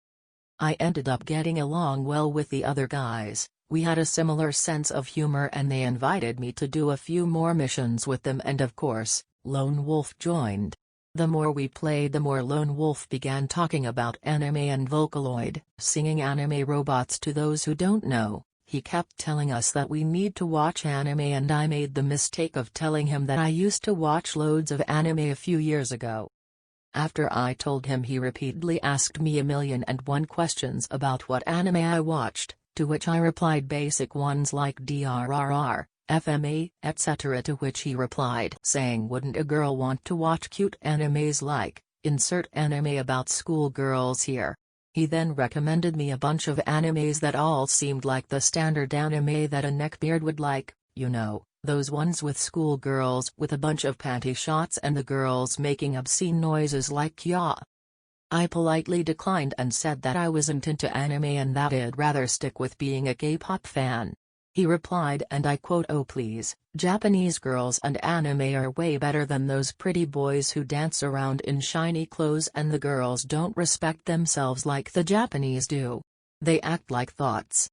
I ended up getting along well with the other guys. We had a similar sense of humor and they invited me to do a few more missions with them, and of course, Lone Wolf joined. The more we played, the more Lone Wolf began talking about anime and Vocaloid, singing anime robots. To those who don't know, he kept telling us that we need to watch anime, and I made the mistake of telling him that I used to watch loads of anime a few years ago. After I told him, he repeatedly asked me 1,000,001 questions about what anime I watched, to which I replied basic ones like DRRR, FMA, etc., to which he replied saying, wouldn't a girl want to watch cute animes like, insert anime about schoolgirls here. He then recommended me a bunch of animes that all seemed like the standard anime that a neckbeard would like, you know, those ones with schoolgirls with a bunch of panty shots and the girls making obscene noises like kya. I politely declined and said that I wasn't into anime and that I'd rather stick with being a K-pop fan. He replied, and I quote, "Oh please, Japanese girls and anime are way better than those pretty boys who dance around in shiny clothes, and the girls don't respect themselves like the Japanese do. They act like thoughts."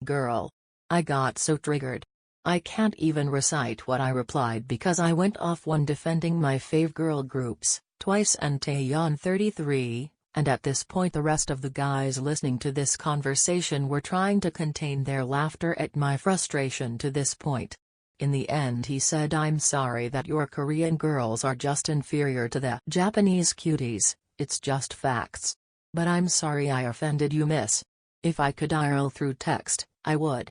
Girl. I got so triggered. I can't even recite what I replied because I went off one defending my fave girl groups, Twice and Taeyeon 33, and at this point the rest of the guys listening to this conversation were trying to contain their laughter at my frustration to this point. In the end he said, "I'm sorry that your Korean girls are just inferior to the Japanese cuties, it's just facts. But I'm sorry I offended you, miss. If I could IRL through text, I would."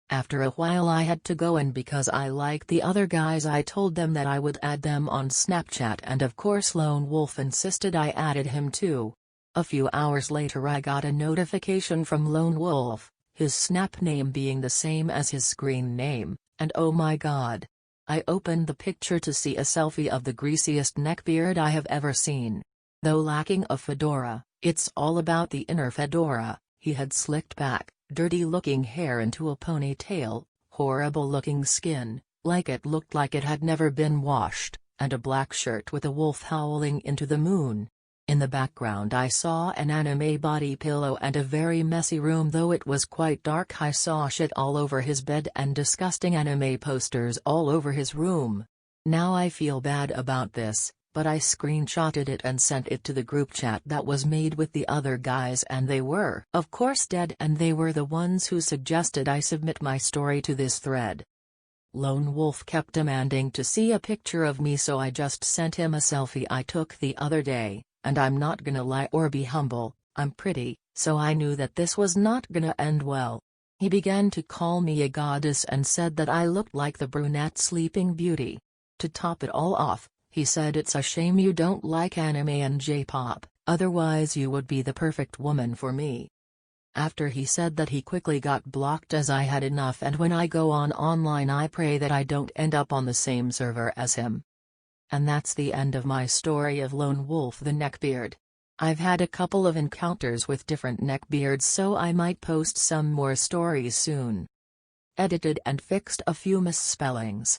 After a while I had to go, and because I liked the other guys I told them that I would add them on Snapchat, and of course Lone Wolf insisted I added him too. A few hours later I got a notification from Lone Wolf, his Snap name being the same as his screen name, and oh my god. I opened the picture to see a selfie of the greasiest neckbeard I have ever seen. Though lacking a fedora, it's all about the inner fedora. He had slicked back, dirty-looking hair into a ponytail, horrible-looking skin, like it looked like it had never been washed, and a black shirt with a wolf howling into the moon. In the background I saw an anime body pillow and a very messy room. Though it was quite dark, I saw shit all over his bed and disgusting anime posters all over his room. Now I feel bad about this, but I screenshotted it and sent it to the group chat that was made with the other guys, and they were, of course, dead, and they were the ones who suggested I submit my story to this thread. Lone Wolf kept demanding to see a picture of me, so I just sent him a selfie I took the other day, and I'm not gonna lie or be humble, I'm pretty, so I knew that this was not gonna end well. He began to call me a goddess and said that I looked like the brunette Sleeping Beauty. To top it all off, he said it's a shame you don't like anime and J-pop, otherwise you would be the perfect woman for me. After he said that, he quickly got blocked as I had enough, and when I go on online I pray that I don't end up on the same server as him. And that's the end of my story of Lone Wolf the Neckbeard. I've had a couple of encounters with different neckbeards, so I might post some more stories soon. Edited and fixed a few misspellings.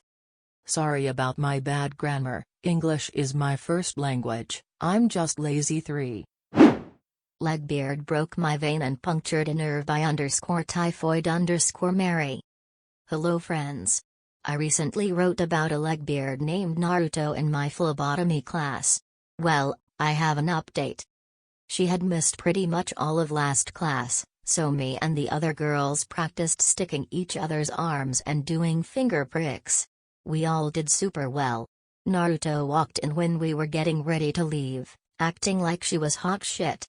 Sorry about my bad grammar, English is my first language, I'm just lazy 3. Legbeard broke my vein and punctured a nerve by _typhoid_Mary. Hello friends. I recently wrote about a Legbeard named Naruto in my phlebotomy class. Well, I have an update. She had missed pretty much all of last class, so me and the other girls practiced sticking each other's arms and doing finger pricks. We all did super well. Naruto walked in when we were getting ready to leave, acting like she was hot shit.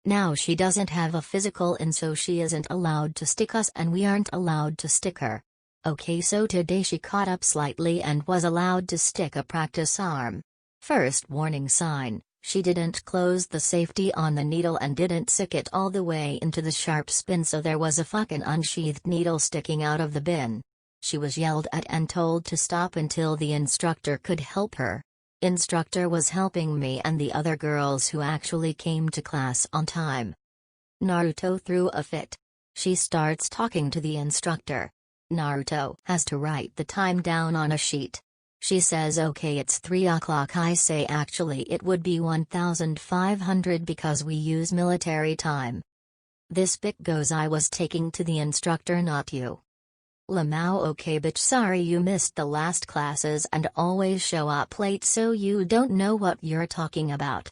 Now she doesn't have a physical, and so she isn't allowed to stick us and we aren't allowed to stick her. Okay, so today she caught up slightly and was allowed to stick a practice arm. First warning sign, she didn't close the safety on the needle and didn't stick it all the way into the sharp spin, so there was a fucking unsheathed needle sticking out of the bin. She was yelled at and told to stop until the instructor could help her. Instructor was helping me and the other girls who actually came to class on time. Naruto threw a fit. She starts talking to the instructor. Naruto has to write the time down on a sheet. She says okay, it's 3 o'clock. I say actually it would be 1500 because we use military time. This bit goes, I was taking to the instructor, not you. Lamau okay bitch, sorry you missed the last classes and always show up late so you don't know what you're talking about.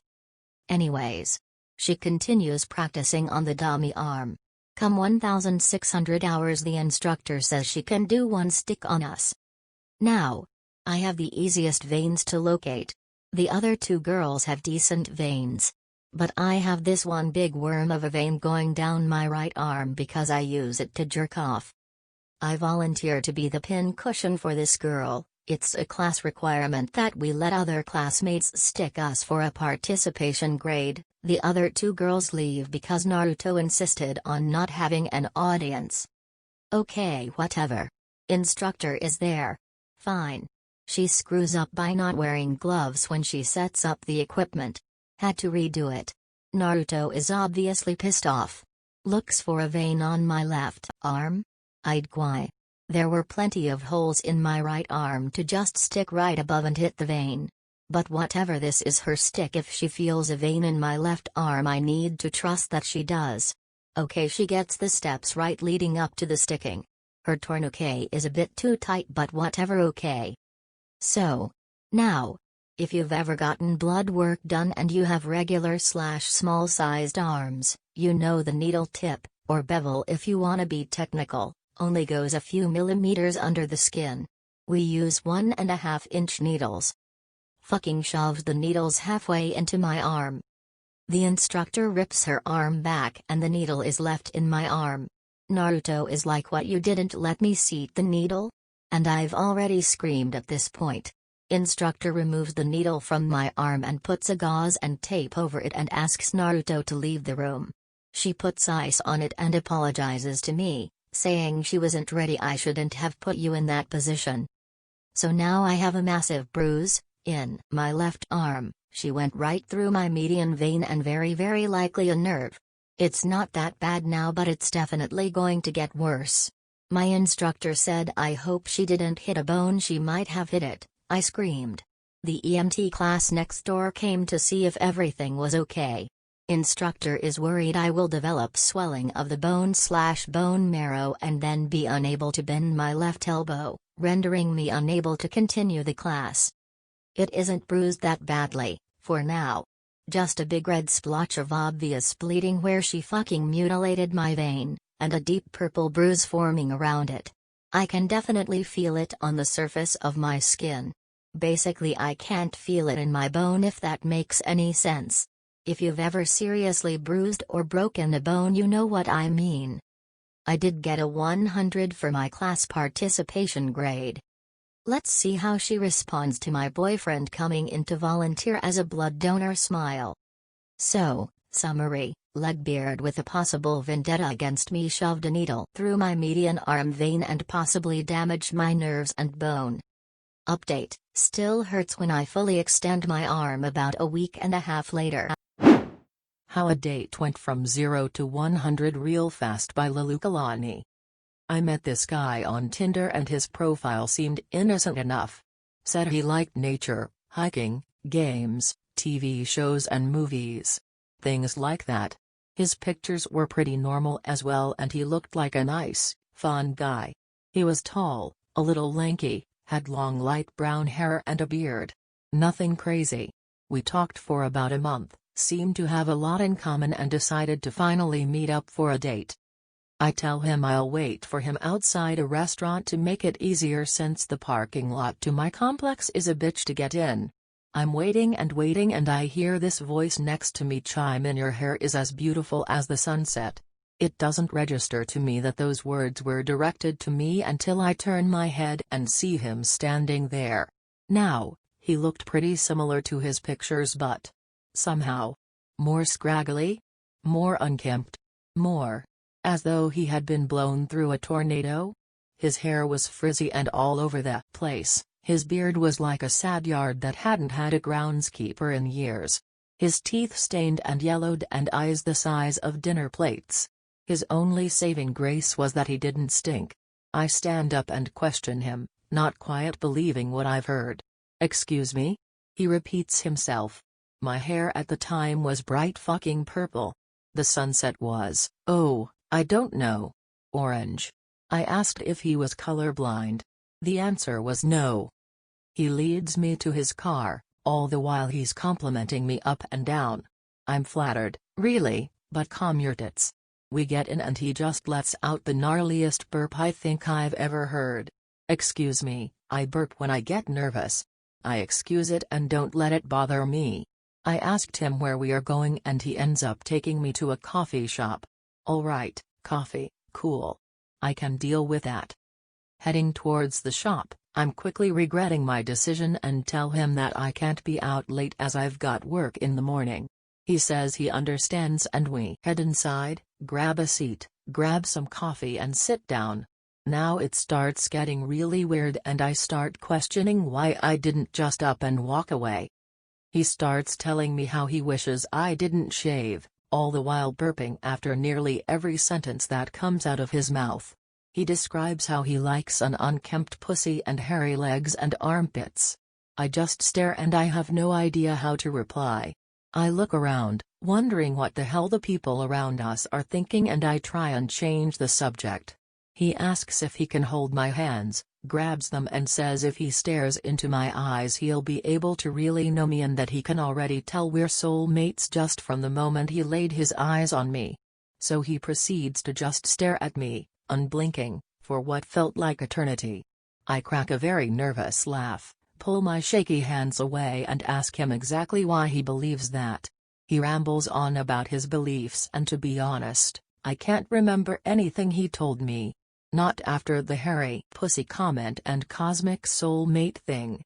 Anyways. She continues practicing on the dummy arm. Come 1600 hours the instructor says she can do one stick on us. Now. I have the easiest veins to locate. The other two girls have decent veins. But I have this one big worm of a vein going down my right arm because I use it to jerk off. I volunteer to be the pin cushion for this girl. It's a class requirement that we let other classmates stick us for a participation grade. The other two girls leave because Naruto insisted on not having an audience. Okay, whatever. Instructor is there. Fine. She screws up by not wearing gloves when she sets up the equipment. Had to redo it. Naruto is obviously pissed off. Looks for a vein on my left arm? I'd cry. There were plenty of holes in my right arm to just stick right above and hit the vein. But whatever, this is her stick. If she feels a vein in my left arm, I need to trust that she does. Okay, she gets the steps right leading up to the sticking. Her tourniquet is a bit too tight, but whatever, okay. So. Now. If you've ever gotten blood work done and you have regular/small sized arms, you know the needle tip, or bevel if you wanna be technical, only goes a few millimeters under the skin. We use 1.5-inch needles. Fucking shoves the needles halfway into my arm. The instructor rips her arm back and the needle is left in my arm. Naruto is like, what, you didn't let me seat the needle? And I've already screamed at this point. Instructor removes the needle from my arm and puts a gauze and tape over it and asks Naruto to leave the room. She puts ice on it and apologizes to me, saying she wasn't ready, I shouldn't have put you in that position. So now I have a massive bruise in my left arm. She went right through my median vein and very likely a nerve. It's not that bad now, but it's definitely going to get worse. My instructor said I hope she didn't hit a bone. She might have hit it, I screamed. The EMT class next door came to see if everything was okay. Instructor is worried I will develop swelling of the bone/bone marrow and then be unable to bend my left elbow, rendering me unable to continue the class. It isn't bruised that badly, for now. Just a big red splotch of obvious bleeding where she fucking mutilated my vein, and a deep purple bruise forming around it. I can definitely feel it on the surface of my skin. Basically, I can't feel it in my bone, if that makes any sense. If you've ever seriously bruised or broken a bone, you know what I mean. I did get a 100 for my class participation grade. Let's see how she responds to my boyfriend coming in to volunteer as a blood donor. Smile. So, summary, Legbeard with a possible vendetta against me shoved a needle through my median arm vein and possibly damaged my nerves and bone. Update, still hurts when I fully extend my arm about a week and a half later. How a date went from 0 to 100 real fast by Lilukalani. I met this guy on Tinder and his profile seemed innocent enough. Said he liked nature, hiking, games, TV shows and movies. Things like that. His pictures were pretty normal as well, and he looked like a nice, fun guy. He was tall, a little lanky, had long light brown hair and a beard. Nothing crazy. We talked for about a month, seemed to have a lot in common and decided to finally meet up for a date. I tell him I'll wait for him outside a restaurant to make it easier since the parking lot to my complex is a bitch to get in. I'm waiting and I hear this voice next to me chime in, "Your hair is as beautiful as the sunset." It doesn't register to me that those words were directed to me until I turn my head and see him standing there. Now, he looked pretty similar to his pictures, but somehow more scraggly, more unkempt, more as though he had been blown through a tornado. His hair was frizzy and all over the place. His beard was like a sad yard that hadn't had a groundskeeper in years. His teeth stained and yellowed and eyes the size of dinner plates. His only saving grace was that he didn't stink. I stand up and question him, not quite believing what I've heard. "Excuse me?" He repeats himself. My hair at the time was bright fucking purple. The sunset was, oh, I don't know, orange. I asked if he was colorblind. The answer was no. He leads me to his car, all the while he's complimenting me up and down. I'm flattered, really, but calm your tits. We get in and he just lets out the gnarliest burp I think I've ever heard. Excuse me, I burp when I get nervous. I excuse it and don't let it bother me. I asked him where we are going and he ends up taking me to a coffee shop. Alright, coffee, cool. I can deal with that. Heading towards the shop, I'm quickly regretting my decision and tell him that I can't be out late as I've got work in the morning. He says he understands and we head inside, grab a seat, grab some coffee and sit down. Now it starts getting really weird and I start questioning why I didn't just up and walk away. He starts telling me how he wishes I didn't shave, all the while burping after nearly every sentence that comes out of his mouth. He describes how he likes an unkempt pussy and hairy legs and armpits. I just stare and I have no idea how to reply. I look around, wondering what the hell the people around us are thinking and I try and change the subject. He asks if he can hold my hands, grabs them and says if he stares into my eyes he'll be able to really know me and that he can already tell we're soulmates just from the moment he laid his eyes on me. So he proceeds to just stare at me, unblinking, for what felt like eternity. I crack a very nervous laugh, pull my shaky hands away and ask him exactly why he believes that. He rambles on about his beliefs and to be honest, I can't remember anything he told me. Not after the hairy pussy comment and cosmic soulmate thing.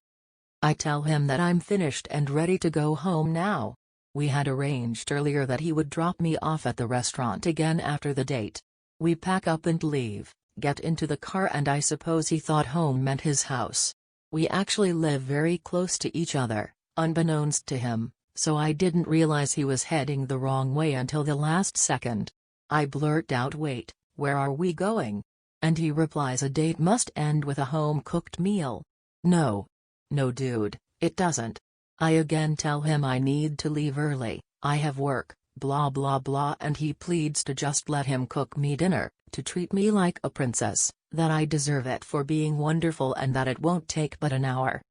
I tell him that I'm finished and ready to go home now. We had arranged earlier that he would drop me off at the restaurant again after the date. We pack up and leave, get into the car and I suppose he thought home meant his house. We actually live very close to each other, unbeknownst to him, so I didn't realize he was heading the wrong way until the last second. I blurt out, "Wait, where are we going?" And he replies a date must end with a home-cooked meal. No, dude, it doesn't. I again tell him I need to leave early, I have work, blah blah blah and he pleads to just let him cook me dinner, to treat me like a princess, that I deserve it for being wonderful and that it won't take but an hour.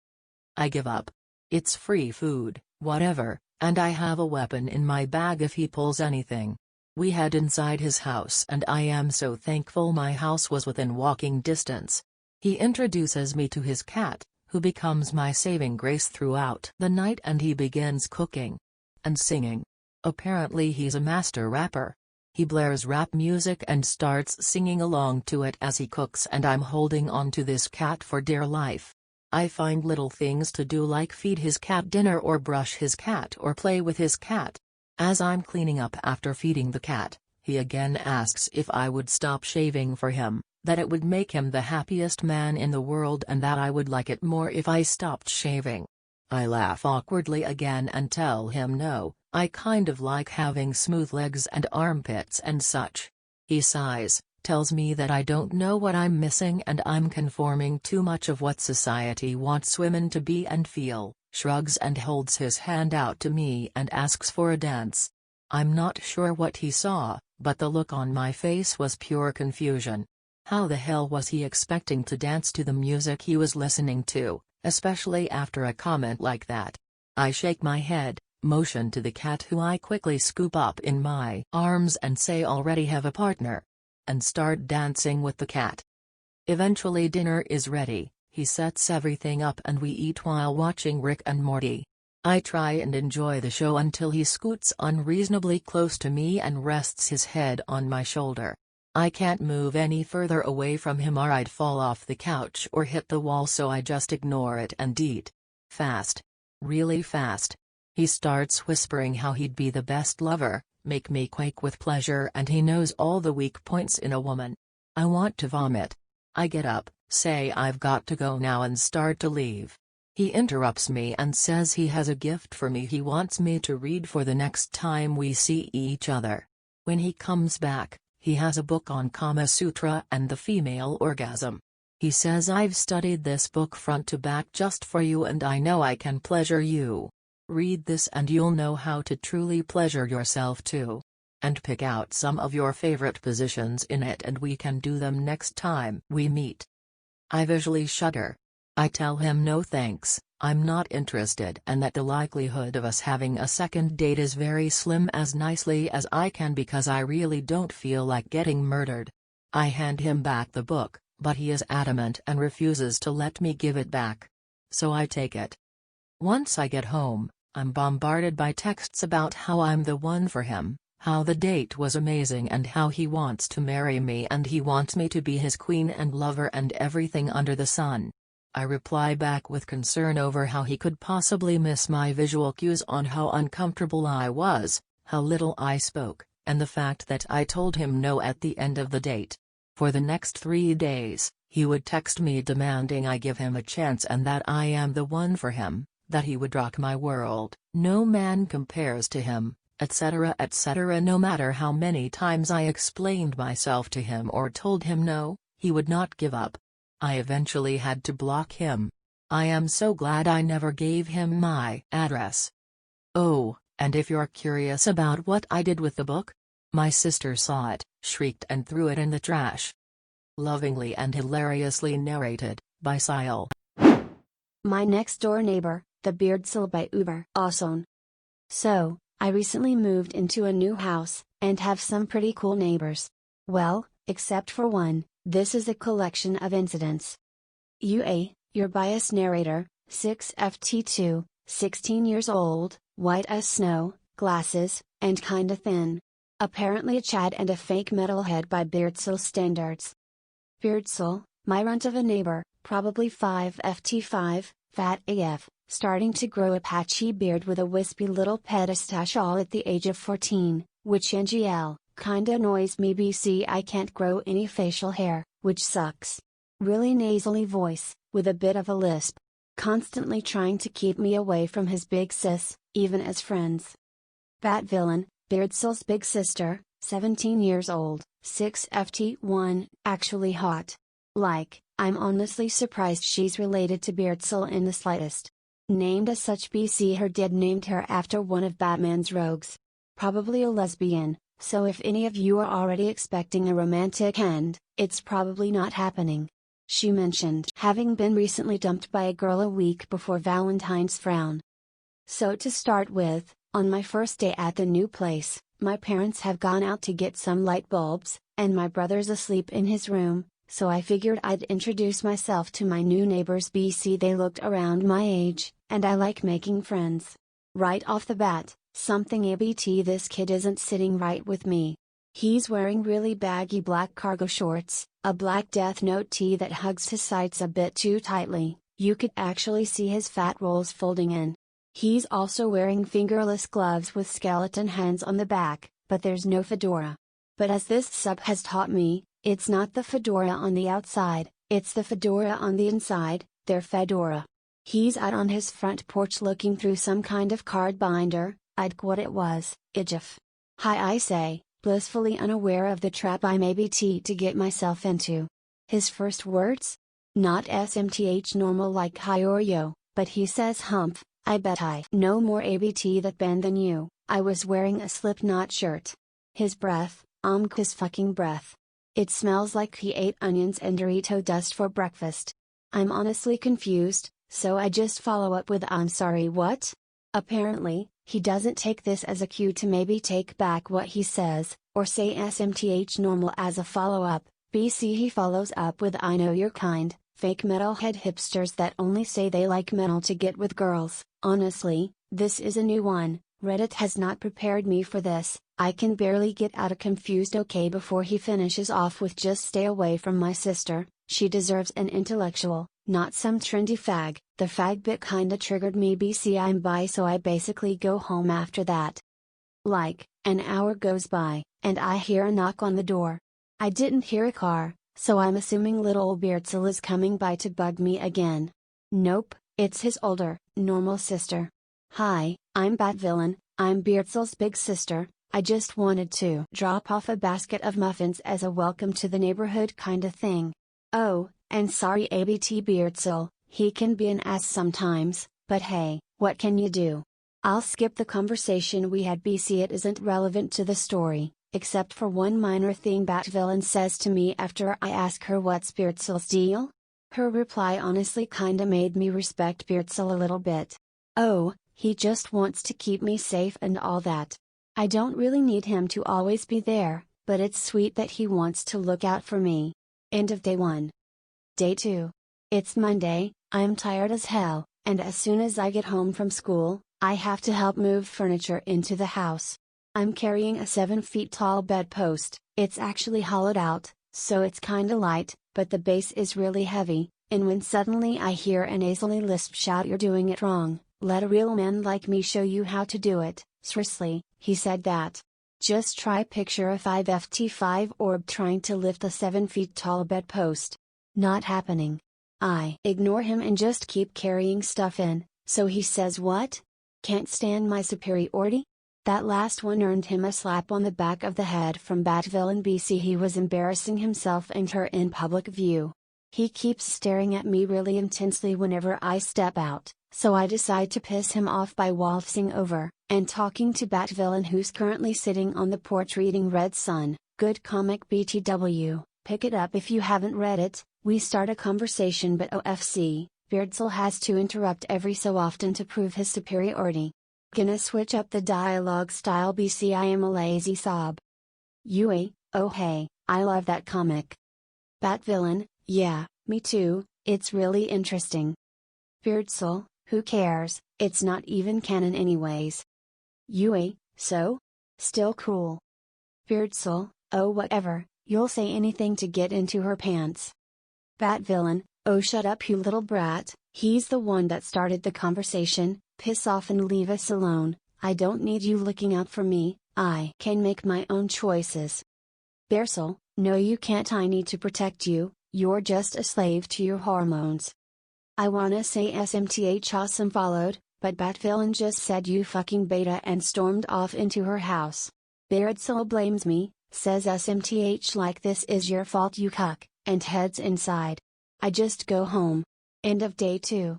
I give up. It's free food, whatever, and I have a weapon in my bag if he pulls anything. We head inside his house and I am so thankful my house was within walking distance. He introduces me to his cat, who becomes my saving grace throughout the night and he begins cooking and singing. Apparently he's a master rapper. He blares rap music and starts singing along to it as he cooks and I'm holding on to this cat for dear life. I find little things to do like feed his cat dinner or brush his cat or play with his cat. As I'm cleaning up after feeding the cat, he again asks if I would stop shaving for him, that it would make him the happiest man in the world and that I would like it more if I stopped shaving. I laugh awkwardly again and tell him no, I kind of like having smooth legs and armpits and such. He sighs, tells me that I don't know what I'm missing and I'm conforming too much of what society wants women to be and feel. Shrugs and holds his hand out to me and asks for a dance. I'm not sure what he saw, but the look on my face was pure confusion. How the hell was he expecting to dance to the music he was listening to, especially after a comment like that? I shake my head, motion to the cat who I quickly scoop up in my arms and say already have a partner, and start dancing with the cat. Eventually dinner is ready. He sets everything up and we eat while watching Rick and Morty. I try and enjoy the show until he scoots unreasonably close to me and rests his head on my shoulder. I can't move any further away from him or I'd fall off the couch or hit the wall, so I just ignore it and eat. Fast. Really fast. He starts whispering how he'd be the best lover, make me quake with pleasure and he knows all the weak points in a woman. I want to vomit. I get up, say I've got to go now and start to leave. He interrupts me and says he has a gift for me he wants me to read for the next time we see each other. When he comes back, he has a book on Kama Sutra and the female orgasm. He says I've studied this book front to back just for you and I know I can pleasure you. Read this and you'll know how to truly pleasure yourself too. and pick out some of your favorite positions in it and we can do them next time we meet. I visually shudder. I tell him no thanks, I'm not interested and that the likelihood of us having a second date is very slim as nicely as I can because I really don't feel like getting murdered. I hand him back the book, but he is adamant and refuses to let me give it back. So I take it. Once I get home, I'm bombarded by texts about how I'm the one for him, how the date was amazing and how he wants to marry me and he wants me to be his queen and lover and everything under the sun. I reply back with concern over how he could possibly miss my visual cues on how uncomfortable I was, how little I spoke, and the fact that I told him no at the end of the date. For the next 3 days, he would text me demanding I give him a chance and that I am the one for him, that he would rock my world, no man compares to him, etc. etc. No matter how many times I explained myself to him or told him no, he would not give up. I eventually had to block him. I am so glad I never gave him my address. Oh, and if you're curious about what I did with the book, my sister saw it, shrieked and threw it in the trash. Lovingly and hilariously narrated by Suliel. My next door neighbor, the Beardcel by UberAwesone. So, I recently moved into a new house, and have some pretty cool neighbors. Well, except for one, this is a collection of incidents. Your biased narrator, 6FT2, 16 years old, white as snow, glasses, and kinda thin. Apparently a Chad and a fake metalhead by Beardcel standards. Beardcel, my runt of a neighbor, probably 5FT5, fat AF, starting to grow a patchy beard with a wispy little pedistache all at the age of 14, which NGL, kinda annoys me BC I can't grow any facial hair, which sucks. Really nasally voice, with a bit of a lisp. Constantly trying to keep me away from his big sis, even as friends. Bat Villain, Beardcel's big sister, 17 years old, 6FT1, actually hot. Like, I'm honestly surprised she's related to Beardcel in the slightest. Named as such BC her dad named her after one of Batman's rogues. Probably a lesbian, so if any of you are already expecting a romantic end, it's probably not happening. She mentioned having been recently dumped by a girl a week before Valentine's frown. So to start with, on my first day at the new place, my parents have gone out to get some light bulbs, and my brother's asleep in his room, so I figured I'd introduce myself to my new neighbors BC they looked around my age, and I like making friends. Right off the bat, something ABT this kid isn't sitting right with me. He's wearing really baggy black cargo shorts, a black Death Note tee that hugs his sides a bit too tightly, you could actually see his fat rolls folding in. He's also wearing fingerless gloves with skeleton hands on the back, but there's no fedora. But as this sub has taught me, it's not the fedora on the outside, it's the fedora on the inside, their fedora. He's out on his front porch looking through some kind of card binder, I'd what it was, IGF. Hi I say, blissfully unaware of the trap I may be to get myself into. His first words? Not SMTH normal like hi or yo, but he says humph, I bet I know more ABT that bend than you, I was wearing a Slipknot shirt. His breath, his fucking breath. It smells like he ate onions and Dorito dust for breakfast. I'm honestly confused, so I just follow up with I'm sorry what? Apparently, he doesn't take this as a cue to maybe take back what he says, or say SMTH normal as a follow-up. BC he follows up with I know your kind, fake metalhead hipsters that only say they like metal to get with girls. Honestly, this is a new one, Reddit has not prepared me for this, I can barely get out a confused okay before he finishes off with just stay away from my sister, she deserves an intellectual, not some trendy fag. The fag bit kinda triggered me BC I'm bi so I basically go home after that. Like, an hour goes by, and I hear a knock on the door. I didn't hear a car, so I'm assuming little old Beardcel is coming by to bug me again. Nope, it's his older, normal sister. Hi, I'm Bat Villain, I'm Beardcel's big sister, I just wanted to drop off a basket of muffins as a welcome to the neighborhood kinda thing. Oh, and sorry ABT Beardcel, he can be an ass sometimes, but hey, what can you do? I'll skip the conversation we had BC. It isn't relevant to the story, except for one minor thing Batvillain says to me after I ask her what's Beardcel's deal? Her reply honestly kinda made me respect Beardcel a little bit. Oh, he just wants to keep me safe and all that. I don't really need him to always be there, but it's sweet that he wants to look out for me. End of day 1. Day 2. It's Monday, I'm tired as hell, and as soon as I get home from school, I have to help move furniture into the house. I'm carrying a 7 feet tall bedpost. It's actually hollowed out, so it's kinda light, but the base is really heavy, and when suddenly I hear a nasally lisp shout, "You're doing it wrong, let a real man like me show you how to do it." Seriously, he said that. Just try picture a 5ft5 orb trying to lift a 7 feet tall bedpost. Not happening. I ignore him and just keep carrying stuff in, so he says what? Can't stand my superiority? That last one earned him a slap on the back of the head from Batvillain BC. He was embarrassing himself and her in public view. He keeps staring at me really intensely whenever I step out, so I decide to piss him off by waltzing over, and talking to Batvillain, who's currently sitting on the porch reading Red Sun. Good comic BTW, pick it up if you haven't read it. We start a conversation but OFC, Beardcel has to interrupt every so often to prove his superiority. Gonna switch up the dialogue style BC. I am a lazy sob. Yui, oh hey, I love that comic. Batvillain, yeah, me too, it's really interesting. Beardcel, who cares, it's not even canon anyways. Yui, so? Still cool. Beardcel, oh whatever, you'll say anything to get into her pants. Batvillain, oh shut up you little brat, he's the one that started the conversation. Piss off and leave us alone. I don't need you looking out for me, I can make my own choices. Beardcel, no you can't, I need to protect you, you're just a slave to your hormones. I wanna say SMTH awesome followed, but Batvillain just said you fucking beta and stormed off into her house. Beardcel blames me, says SMTH like this is your fault you cuck, and heads inside. I just go home. End of day 2.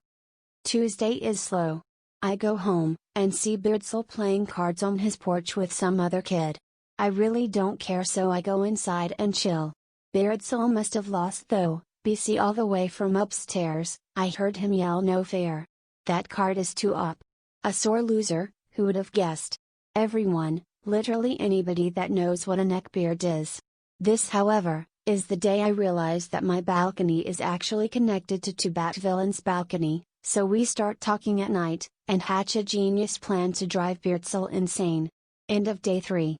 Tuesday is slow. I go home, and see Beardcel playing cards on his porch with some other kid. I really don't care, so I go inside and chill. Beardcel must have lost though, BC all the way from upstairs, I heard him yell no fair. That card is too up. A sore loser, who would have guessed? Everyone, literally anybody that knows what a neckbeard is. This however, is the day I realize that my balcony is actually connected to Batvillain's balcony, so we start talking at night, and hatch a genius plan to drive Beardcel insane. End of day 3.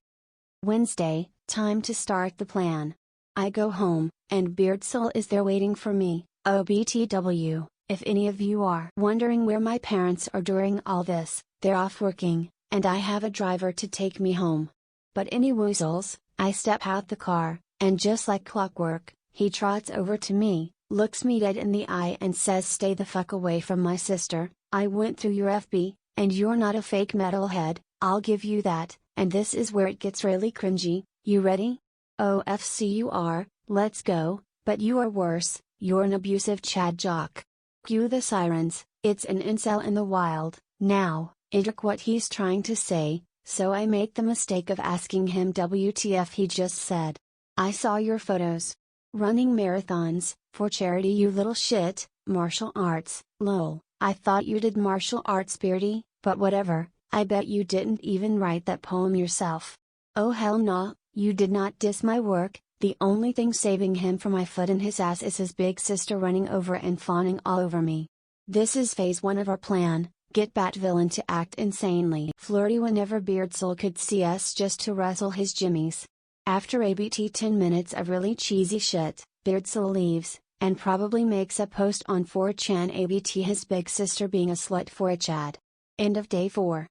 Wednesday, time to start the plan. I go home, and Beardcel is there waiting for me. OBTW, if any of you are wondering where my parents are during all this, they're off working, and I have a driver to take me home. But any woozles, I step out the car, and just like clockwork, he trots over to me, looks me dead in the eye and says, "Stay the fuck away from my sister, I went through your FB, and you're not a fake metalhead, I'll give you that," and this is where it gets really cringy. You ready? OFC you are, let's go, but you are worse, you're an abusive Chad jock. Cue the sirens, it's an incel in the wild. Now, interpret what he's trying to say, so I make the mistake of asking him WTF he just said. I saw your photos. Running marathons, for charity you little shit, martial arts, lol, I thought you did martial arts Beardy, but whatever, I bet you didn't even write that poem yourself. Oh hell nah, you did not diss my work, the only thing saving him from my foot in his ass is his big sister running over and fawning all over me. This is phase 1 of our plan, get Batvillain to act insanely flirty whenever Beardcel could see us just to rustle his jimmies. After ABT 10 minutes of really cheesy shit, Beardcel leaves, and probably makes a post on 4chan ABT his big sister being a slut for a Chad. End of day 4.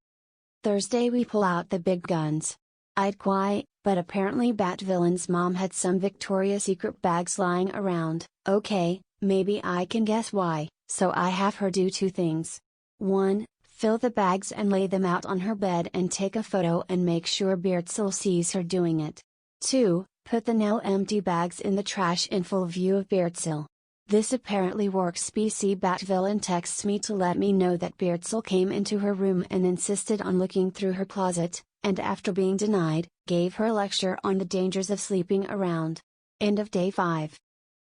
Thursday we pull out the big guns. I'd quite, but apparently Batvillain's mom had some Victoria's Secret bags lying around. Okay, maybe I can guess why, so I have her do 2 things. 1, fill the bags and lay them out on her bed and take a photo and make sure Beardcel sees her doing it. 2, put the now empty bags in the trash in full view of Beardcel. This apparently works. BC Batvillain texts me to let me know that Beardcel came into her room and insisted on looking through her closet, and after being denied, gave her a lecture on the dangers of sleeping around. End of day 5.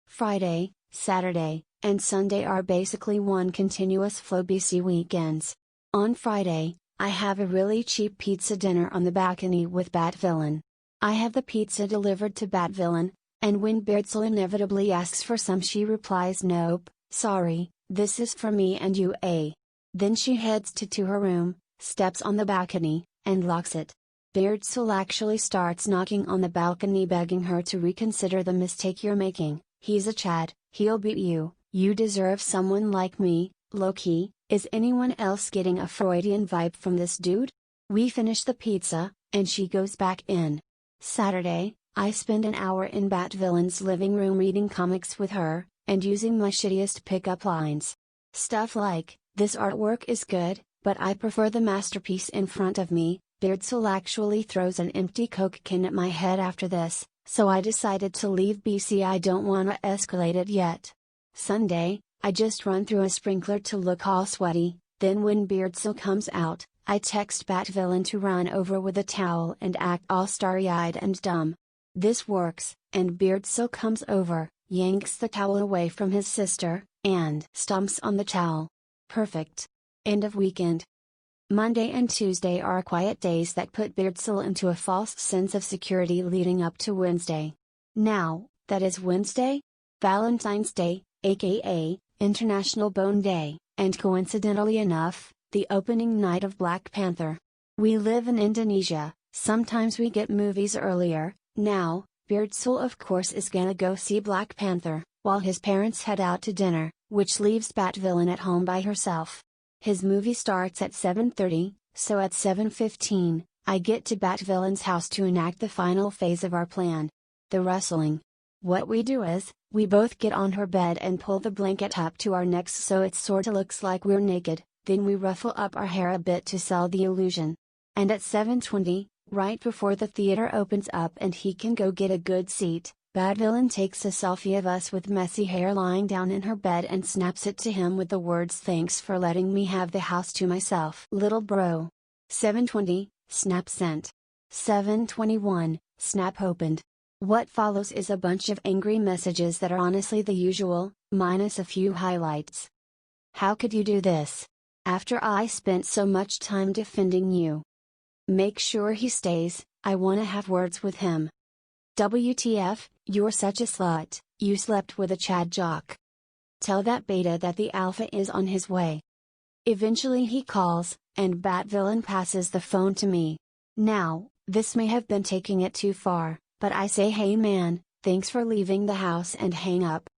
Friday, Saturday, and Sunday are basically one continuous flow. BC weekends. On Friday, I have a really cheap pizza dinner on the balcony with Batvillain. I have the pizza delivered to Batvillain, and when Beardcel inevitably asks for some, she replies, "Nope, sorry, this is for me and you, eh?" Then she heads to her room, steps on the balcony, and locks it. Beardcel actually starts knocking on the balcony begging her to reconsider the mistake you're making. He's a Chad, he'll beat you, you deserve someone like me, low-key. Is anyone else getting a Freudian vibe from this dude? We finish the pizza, and she goes back in. Saturday, I spend an hour in Batvillain's living room reading comics with her, and using my shittiest pickup lines. Stuff like, "This artwork is good, but I prefer the masterpiece in front of me." Beardcel actually throws an empty Coke can at my head after this, so I decided to leave. BC I don't wanna escalate it yet. Sunday, I just run through a sprinkler to look all sweaty, then when Beardcel comes out, I text Batvillain to run over with a towel and act all starry-eyed and dumb. This works, and Beardcel comes over, yanks the towel away from his sister, and stomps on the towel. Perfect. End of weekend. Monday and Tuesday are quiet days that put Beardcel into a false sense of security leading up to Wednesday. Now, that is Wednesday? Valentine's Day, aka International Bone Day, and coincidentally enough, the opening night of Black Panther. We live in Indonesia, sometimes we get movies earlier. Now, Beardcel of course is gonna go see Black Panther, while his parents head out to dinner, which leaves Batvillain at home by herself. His movie starts at 7:30, so at 7:15, I get to Batvillain's house to enact the final phase of our plan. The wrestling. What we do is, we both get on her bed and pull the blanket up to our necks so it sorta looks like we're naked, then we ruffle up our hair a bit to sell the illusion. And at 7:20, right before the theater opens up and he can go get a good seat, Batvillain takes a selfie of us with messy hair lying down in her bed and snaps it to him with the words, "Thanks for letting me have the house to myself, little bro." 7:20, snap sent. 7:21, snap opened. What follows is a bunch of angry messages that are honestly the usual, minus a few highlights. How could you do this? After I spent so much time defending you. Make sure he stays, I wanna have words with him. WTF, you're such a slut, you slept with a Chad jock. Tell that beta that the alpha is on his way. Eventually he calls, and Batvillain passes the phone to me. Now, this may have been taking it too far, but I say, "Hey man, thanks for leaving the house," and hang up.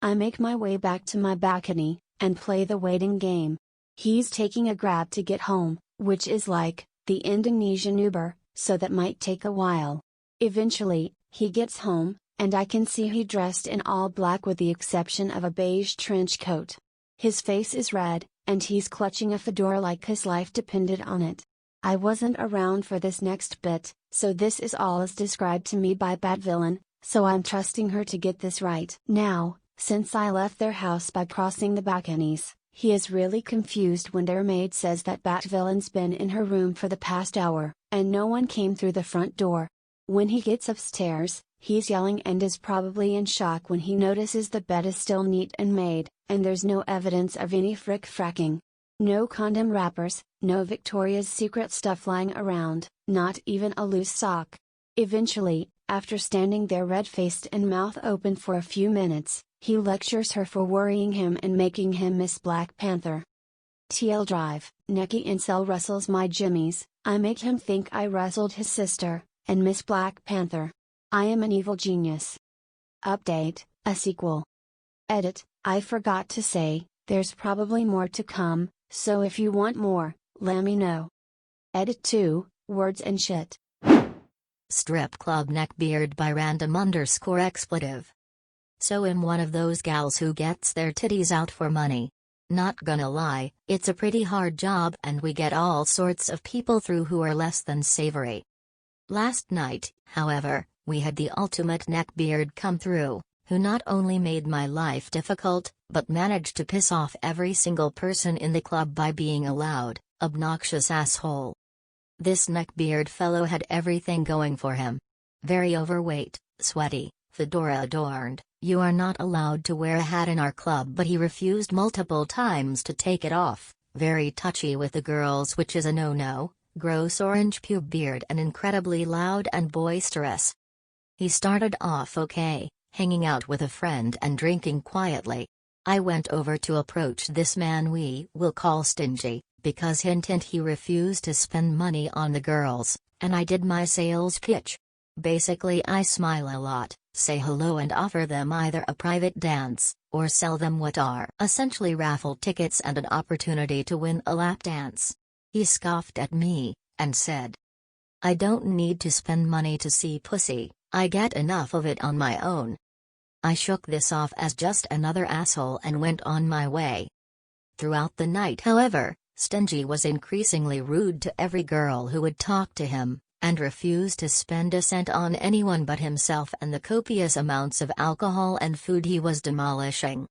I make my way back to my balcony, and play the waiting game. He's taking a Grab to get home, which is like, the Indonesian Uber, so that might take a while. Eventually, he gets home, and I can see he dressed in all black with the exception of a beige trench coat. His face is red, and he's clutching a fedora like his life depended on it. I wasn't around for this next bit, so this is all as described to me by Batvillain, so I'm trusting her to get this right. Now, since I left their house by crossing the balconies, he is really confused when their maid says that Batvillain's been in her room for the past hour, and no one came through the front door. When he gets upstairs, he's yelling and is probably in shock when he notices the bed is still neat and made, and there's no evidence of any frick-fracking. No condom wrappers, no Victoria's Secret stuff lying around, not even a loose sock. Eventually, after standing there red-faced and mouth open for a few minutes, he lectures her for worrying him and making him miss Black Panther. TL Drive, Necky Incel rustles my jimmies, I make him think I rustled his sister, and miss Black Panther. I am an evil genius. Update, a sequel. Edit, I forgot to say, there's probably more to come, so if you want more, let me know. Edit 2, words and shit. Strip Club Neckbeard by random_expletive. So I'm one of those gals who gets their titties out for money. Not gonna lie, it's a pretty hard job and we get all sorts of people through who are less than savory. Last night, however, we had the ultimate neckbeard come through, who not only made my life difficult, but managed to piss off every single person in the club by being a loud, obnoxious asshole. This neckbeard fellow had everything going for him. Very overweight, sweaty, fedora adorned. You are not allowed to wear a hat in our club, but he refused multiple times to take it off. Very touchy with the girls, which is a no-no. Gross orange pube beard and incredibly loud and boisterous. He started off okay, hanging out with a friend and drinking quietly. I went over to approach this man we will call stingy, because hint he refused to spend money on the girls, and I did my sales pitch. Basically I smile a lot, say hello and offer them either a private dance, or sell them what are essentially raffle tickets and an opportunity to win a lap dance. He scoffed at me, and said, "I don't need to spend money to see pussy, I get enough of it on my own." I shook this off as just another asshole and went on my way. Throughout the night, however, Stingy was increasingly rude to every girl who would talk to him, and refused to spend a cent on anyone but himself and the copious amounts of alcohol and food he was demolishing.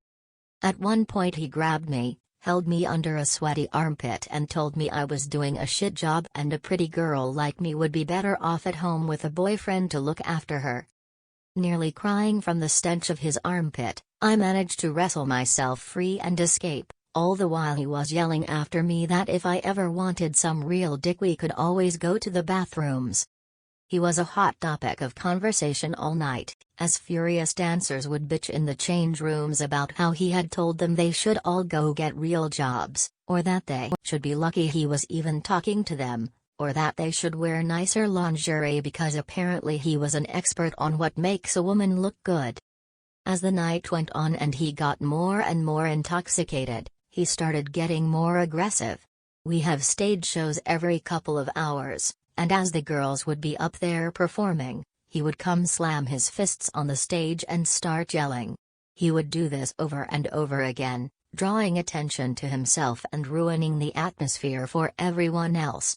At one point he grabbed me, held me under a sweaty armpit and told me I was doing a shit job and a pretty girl like me would be better off at home with a boyfriend to look after her. Nearly crying from the stench of his armpit, I managed to wrestle myself free and escape, all the while he was yelling after me that if I ever wanted some real dick we could always go to the bathrooms. He was a hot topic of conversation all night, as furious dancers would bitch in the change rooms about how he had told them they should all go get real jobs, or that they should be lucky he was even talking to them, or that they should wear nicer lingerie because apparently he was an expert on what makes a woman look good. As the night went on and he got more and more intoxicated, he started getting more aggressive. We have stage shows every couple of hours, and as the girls would be up there performing, he would come slam his fists on the stage and start yelling. He would do this over and over again, drawing attention to himself and ruining the atmosphere for everyone else.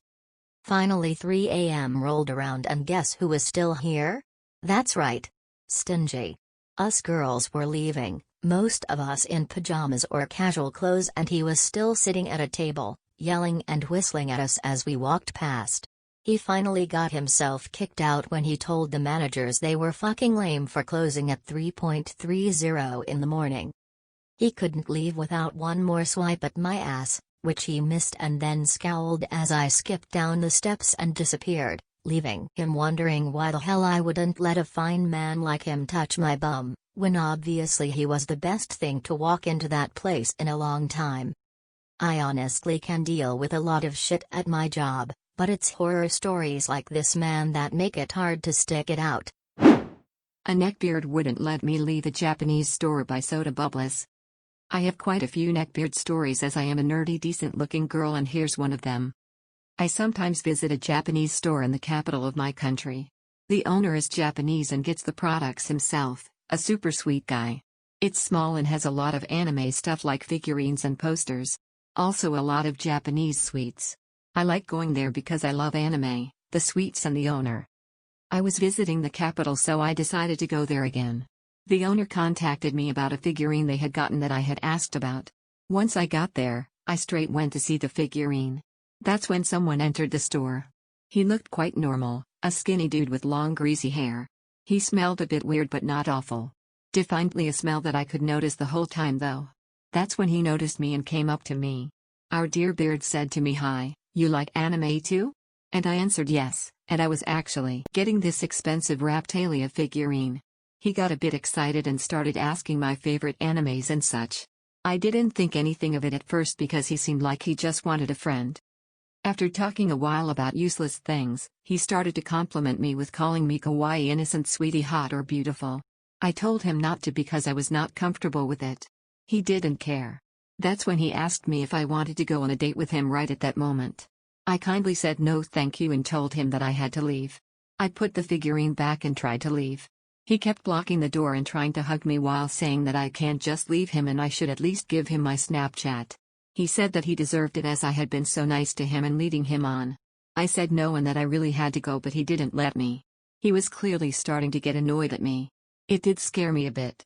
Finally 3 a.m. rolled around and guess who was still here? That's right. Stingy. Us girls were leaving, most of us in pajamas or casual clothes, and he was still sitting at a table, yelling and whistling at us as we walked past. He finally got himself kicked out when he told the managers they were fucking lame for closing at 3:30 in the morning. He couldn't leave without one more swipe at my ass, which he missed, and then scowled as I skipped down the steps and disappeared, leaving him wondering why the hell I wouldn't let a fine man like him touch my bum, when obviously he was the best thing to walk into that place in a long time. I honestly can deal with a lot of shit at my job, but it's horror stories like this man that make it hard to stick it out. A neckbeard wouldn't let me leave a Japanese store by Sodabubbless. I have quite a few neckbeard stories as I am a nerdy decent-looking girl, and here's one of them. I sometimes visit a Japanese store in the capital of my country. The owner is Japanese and gets the products himself, a super sweet guy. It's small and has a lot of anime stuff like figurines and posters. Also a lot of Japanese sweets. I like going there because I love anime, the sweets and the owner. I was visiting the capital, so I decided to go there again. The owner contacted me about a figurine they had gotten that I had asked about. Once I got there, I straight went to see the figurine. That's when someone entered the store. He looked quite normal, a skinny dude with long greasy hair. He smelled a bit weird but not awful. Definitely a smell that I could notice the whole time though. That's when he noticed me and came up to me. Our dear Beard said to me, "Hi, you like anime too?" And I answered yes, and I was actually getting this expensive Raptalia figurine. He got a bit excited and started asking my favorite animes and such. I didn't think anything of it at first because he seemed like he just wanted a friend. After talking a while about useless things, he started to compliment me with calling me kawaii, innocent, sweetie, hot or beautiful. I told him not to because I was not comfortable with it. He didn't care. That's when he asked me if I wanted to go on a date with him right at that moment. I kindly said no thank you and told him that I had to leave. I put the figurine back and tried to leave. He kept blocking the door and trying to hug me while saying that I can't just leave him and I should at least give him my Snapchat. He said that he deserved it as I had been so nice to him and leading him on. I said no and that I really had to go, but he didn't let me. He was clearly starting to get annoyed at me. It did scare me a bit.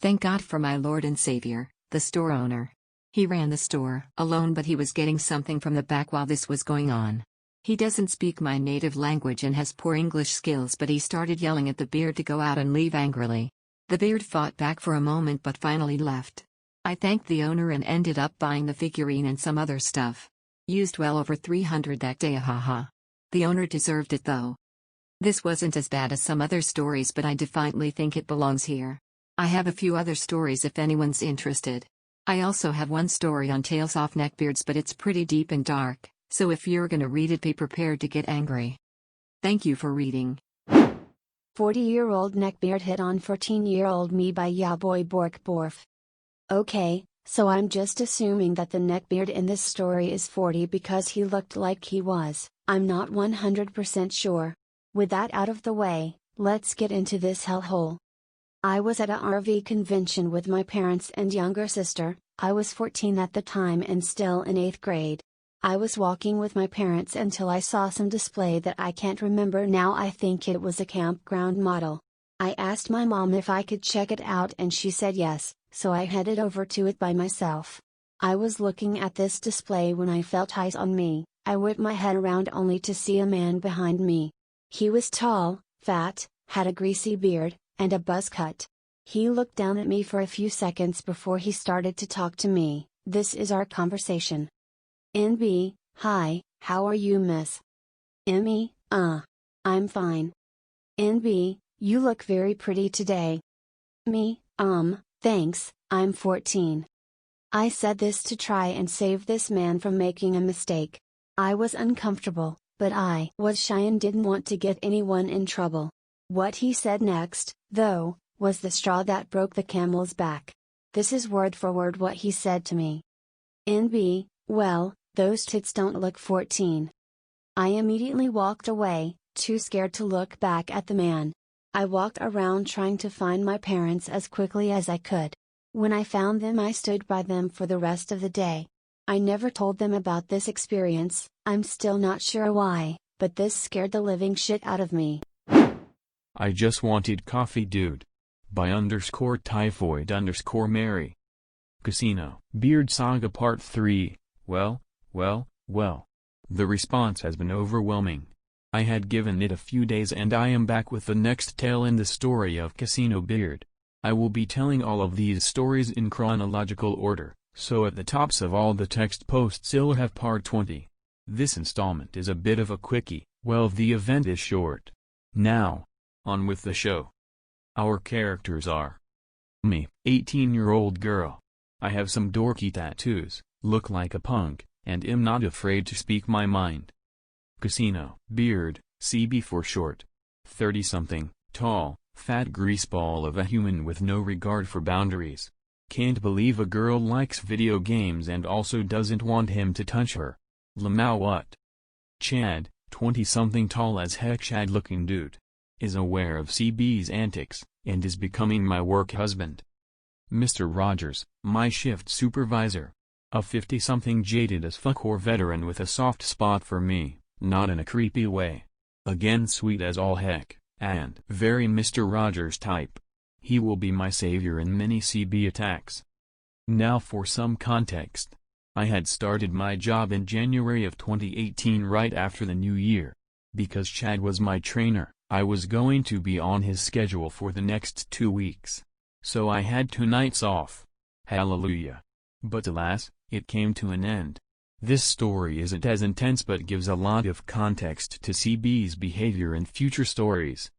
Thank God for my Lord and Savior, the store owner. He ran the store alone, but he was getting something from the back while this was going on. He doesn't speak my native language and has poor English skills, but he started yelling at the beard to go out and leave angrily. The beard fought back for a moment but finally left. I thanked the owner and ended up buying the figurine and some other stuff. Used well over 300 that day, haha. The owner deserved it though. This wasn't as bad as some other stories, but I definitely think it belongs here. I have a few other stories if anyone's interested. I also have one story on Tales of Neckbeards, but it's pretty deep and dark, so if you're gonna read it, be prepared to get angry. Thank you for reading. 40-year-old Neckbeard hit on 14-year-old me by yaboiborkborf. Okay, so I'm just assuming that the Neckbeard in this story is 40 because he looked like he was. I'm not 100% sure. With that out of the way, let's get into this hellhole. I was at a RV convention with my parents and younger sister. I was 14 at the time and still in 8th grade. I was walking with my parents until I saw some display that I can't remember now. I think it was a campground model. I asked my mom if I could check it out and she said yes, so I headed over to it by myself. I was looking at this display when I felt eyes on me. I whipped my head around only to see a man behind me. He was tall, fat, had a greasy beard, and a buzz cut. He looked down at me for a few seconds before he started to talk to me. This is our conversation. NB, hi, how are you, miss? ME, I'm fine. NB, you look very pretty today. Me, thanks, I'm 14. I said this to try and save this man from making a mistake. I was uncomfortable, but I was shy and didn't want to get anyone in trouble. What he said next, though, was the straw that broke the camel's back. This is word for word what he said to me. NB, well, those tits don't look 14. I immediately walked away, too scared to look back at the man. I walked around trying to find my parents as quickly as I could. When I found them, I stood by them for the rest of the day. I never told them about this experience. I'm still not sure why, but this scared the living shit out of me. I just wanted coffee, dude. By _typhoid_Mary. CasinoBeard Saga Part 3. Well. The response has been overwhelming. I had given it a few days and I am back with the next tale in the story of CasinoBeard. I will be telling all of these stories in chronological order, so at the tops of all the text posts you'll have part 20. This installment is a bit of a quickie. Well, the event is short. Now, on with the show. Our characters are me, 18-year-old girl. I have some dorky tattoos, look like a punk, and am not afraid to speak my mind. CasinoBeard, CB for short. 30-something, tall, fat greaseball of a human with no regard for boundaries. Can't believe a girl likes video games and also doesn't want him to touch her. Lamau what? Chad, 20-something tall as heck Chad-looking dude. Is aware of CB's antics, and is becoming my work husband. Mr. Rogers, my shift supervisor. A 50-something jaded as fuck or veteran with a soft spot for me, not in a creepy way. Again sweet as all heck, and very Mr. Rogers type. He will be my savior in many CB attacks. Now for some context. I had started my job in January of 2018 right after the new year. Because Chad was my trainer, I was going to be on his schedule for the next 2 weeks. So I had 2 nights off. Hallelujah. But alas, it came to an end. This story isn't as intense but gives a lot of context to CB's behavior in future stories.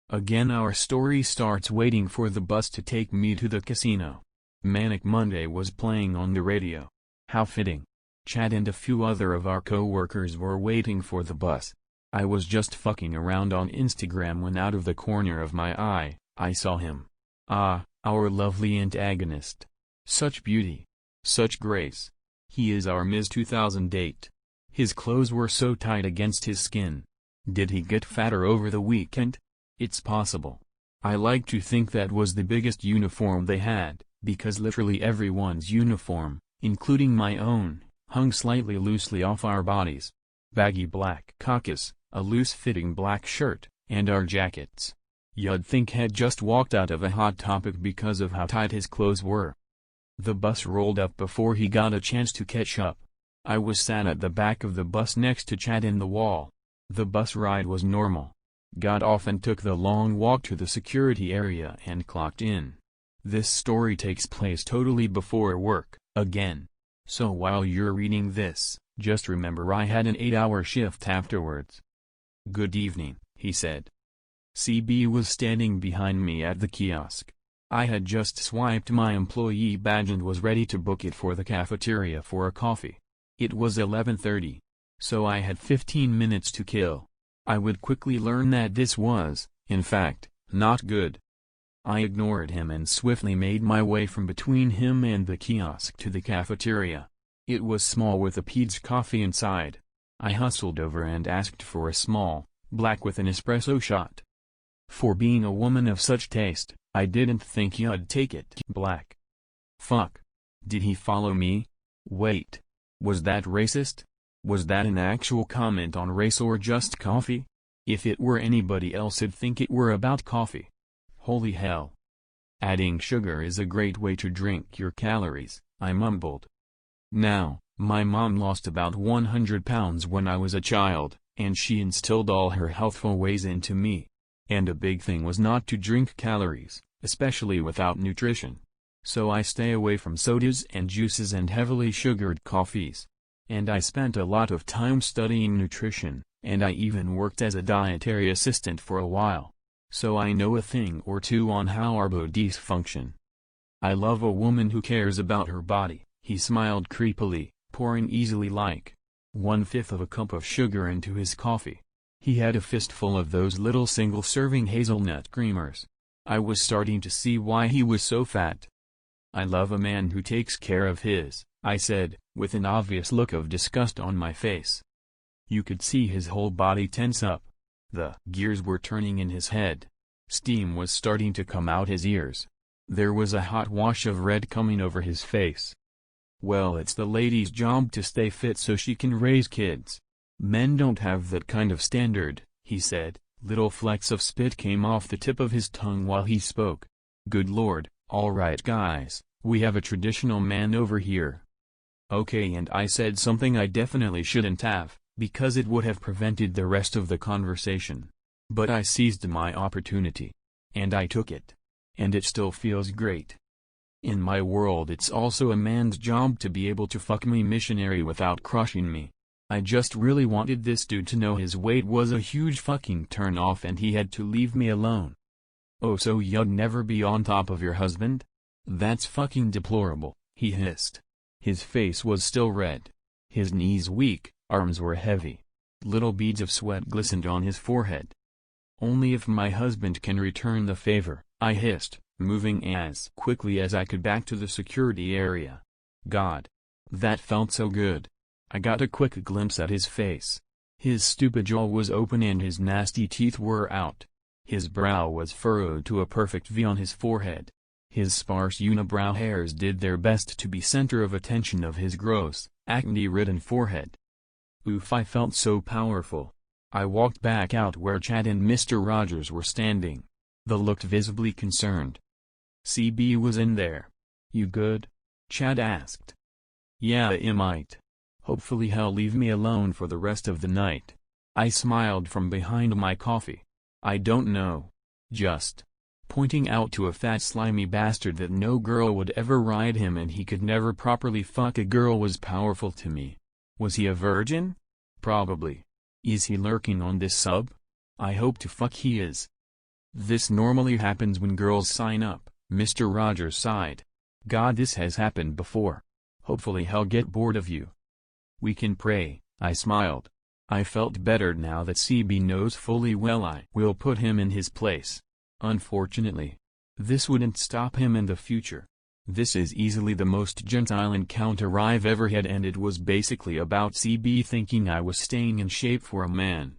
Again, our story starts waiting for the bus to take me to the casino. Manic Monday was playing on the radio. How fitting. Chad and a few other of our co-workers were waiting for the bus. I was just fucking around on Instagram when out of the corner of my eye, I saw him. Ah, our lovely antagonist. Such beauty. Such grace. He is our Ms. 2008. His clothes were so tight against his skin. Did he get fatter over the weekend? It's possible. I like to think that was the biggest uniform they had, because literally everyone's uniform, including my own, hung slightly loosely off our bodies. Baggy black caucus, a loose-fitting black shirt, and our jackets. You'd think had just walked out of a Hot Topic because of how tight his clothes were. The bus rolled up before he got a chance to catch up. I was sat at the back of the bus next to Chad in the wall. The bus ride was normal. Got off and took the long walk to the security area and clocked in. This story takes place totally before work, again. So while you're reading this, just remember I had an 8-hour shift afterwards. "Good evening," he said. CB was standing behind me at the kiosk. I had just swiped my employee badge and was ready to book it for the cafeteria for a coffee. It was 11:30. So I had 15 minutes to kill. I would quickly learn that this was, in fact, not good. I ignored him and swiftly made my way from between him and the kiosk to the cafeteria. It was small with a peds coffee inside. I hustled over and asked for a small, black with an espresso shot. For being a woman of such taste, I didn't think you'd take it black. Fuck. Did he follow me? Wait. Was that racist? Was that an actual comment on race or just coffee? If it were anybody else I'd think it were about coffee. Holy hell. Adding sugar is a great way to drink your calories, I mumbled. Now, my mom lost about 100 pounds when I was a child, and she instilled all her healthful ways into me. And a big thing was not to drink calories, especially without nutrition. So I stay away from sodas and juices and heavily sugared coffees. And I spent a lot of time studying nutrition, and I even worked as a dietary assistant for a while. So I know a thing or two on how our bodies function. I love a woman who cares about her body, he smiled creepily, pouring easily like 1/5 of a cup of sugar into his coffee. He had a fistful of those little single-serving hazelnut creamers. I was starting to see why he was so fat. I love a man who takes care of his, I said, with an obvious look of disgust on my face. You could see his whole body tense up. The gears were turning in his head. Steam was starting to come out his ears. There was a hot wash of red coming over his face. Well, it's the lady's job to stay fit so she can raise kids. Men don't have that kind of standard, he said. Little flecks of spit came off the tip of his tongue while he spoke. Good lord, all right guys, we have a traditional man over here. Okay, and I said something I definitely shouldn't have, because it would have prevented the rest of the conversation. But I seized my opportunity. And I took it. And it still feels great. In my world it's also a man's job to be able to fuck me missionary without crushing me. I just really wanted this dude to know his weight was a huge fucking turn off and he had to leave me alone. Oh, so you'd never be on top of your husband? That's fucking deplorable, he hissed. His face was still red. His knees weak, arms were heavy. Little beads of sweat glistened on his forehead. Only if my husband can return the favor, I hissed, moving as quickly as I could back to the security area. God. That felt so good. I got a quick glimpse at his face. His stupid jaw was open and his nasty teeth were out. His brow was furrowed to a perfect V on his forehead. His sparse unibrow hairs did their best to be center of attention of his gross, acne-ridden forehead. Oof, I felt so powerful. I walked back out where Chad and Mr. Rogers were standing. They looked visibly concerned. CB was in there. You good? Chad asked. Yeah, I might. Hopefully he'll leave me alone for the rest of the night. I smiled from behind my coffee. I don't know. Just pointing out to a fat slimy bastard that no girl would ever ride him and he could never properly fuck a girl was powerful to me. Was he a virgin? Probably. Is he lurking on this sub? I hope to fuck he is. This normally happens when girls sign up, Mr. Rogers sighed. God, this has happened before. Hopefully he'll get bored of you. We can pray, I smiled. I felt better now that CB knows fully well I will put him in his place. Unfortunately, this wouldn't stop him in the future. This is easily the most gentile encounter I've ever had, and it was basically about CB thinking I was staying in shape for a man.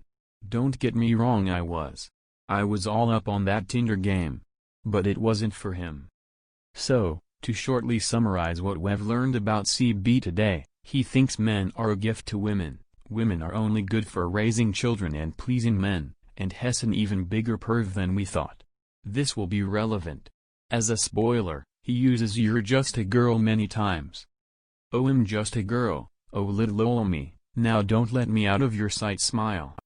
Don't get me wrong, I was all up on that Tinder game. But it wasn't for him. So, to shortly summarize what we've learned about CB today, he thinks men are a gift to women, women are only good for raising children and pleasing men, and has an even bigger perv than we thought. This will be relevant. As a spoiler, he uses "you're just a girl" many times. "Oh, I'm just a girl, oh little ol' me, now don't let me out of your sight" smile.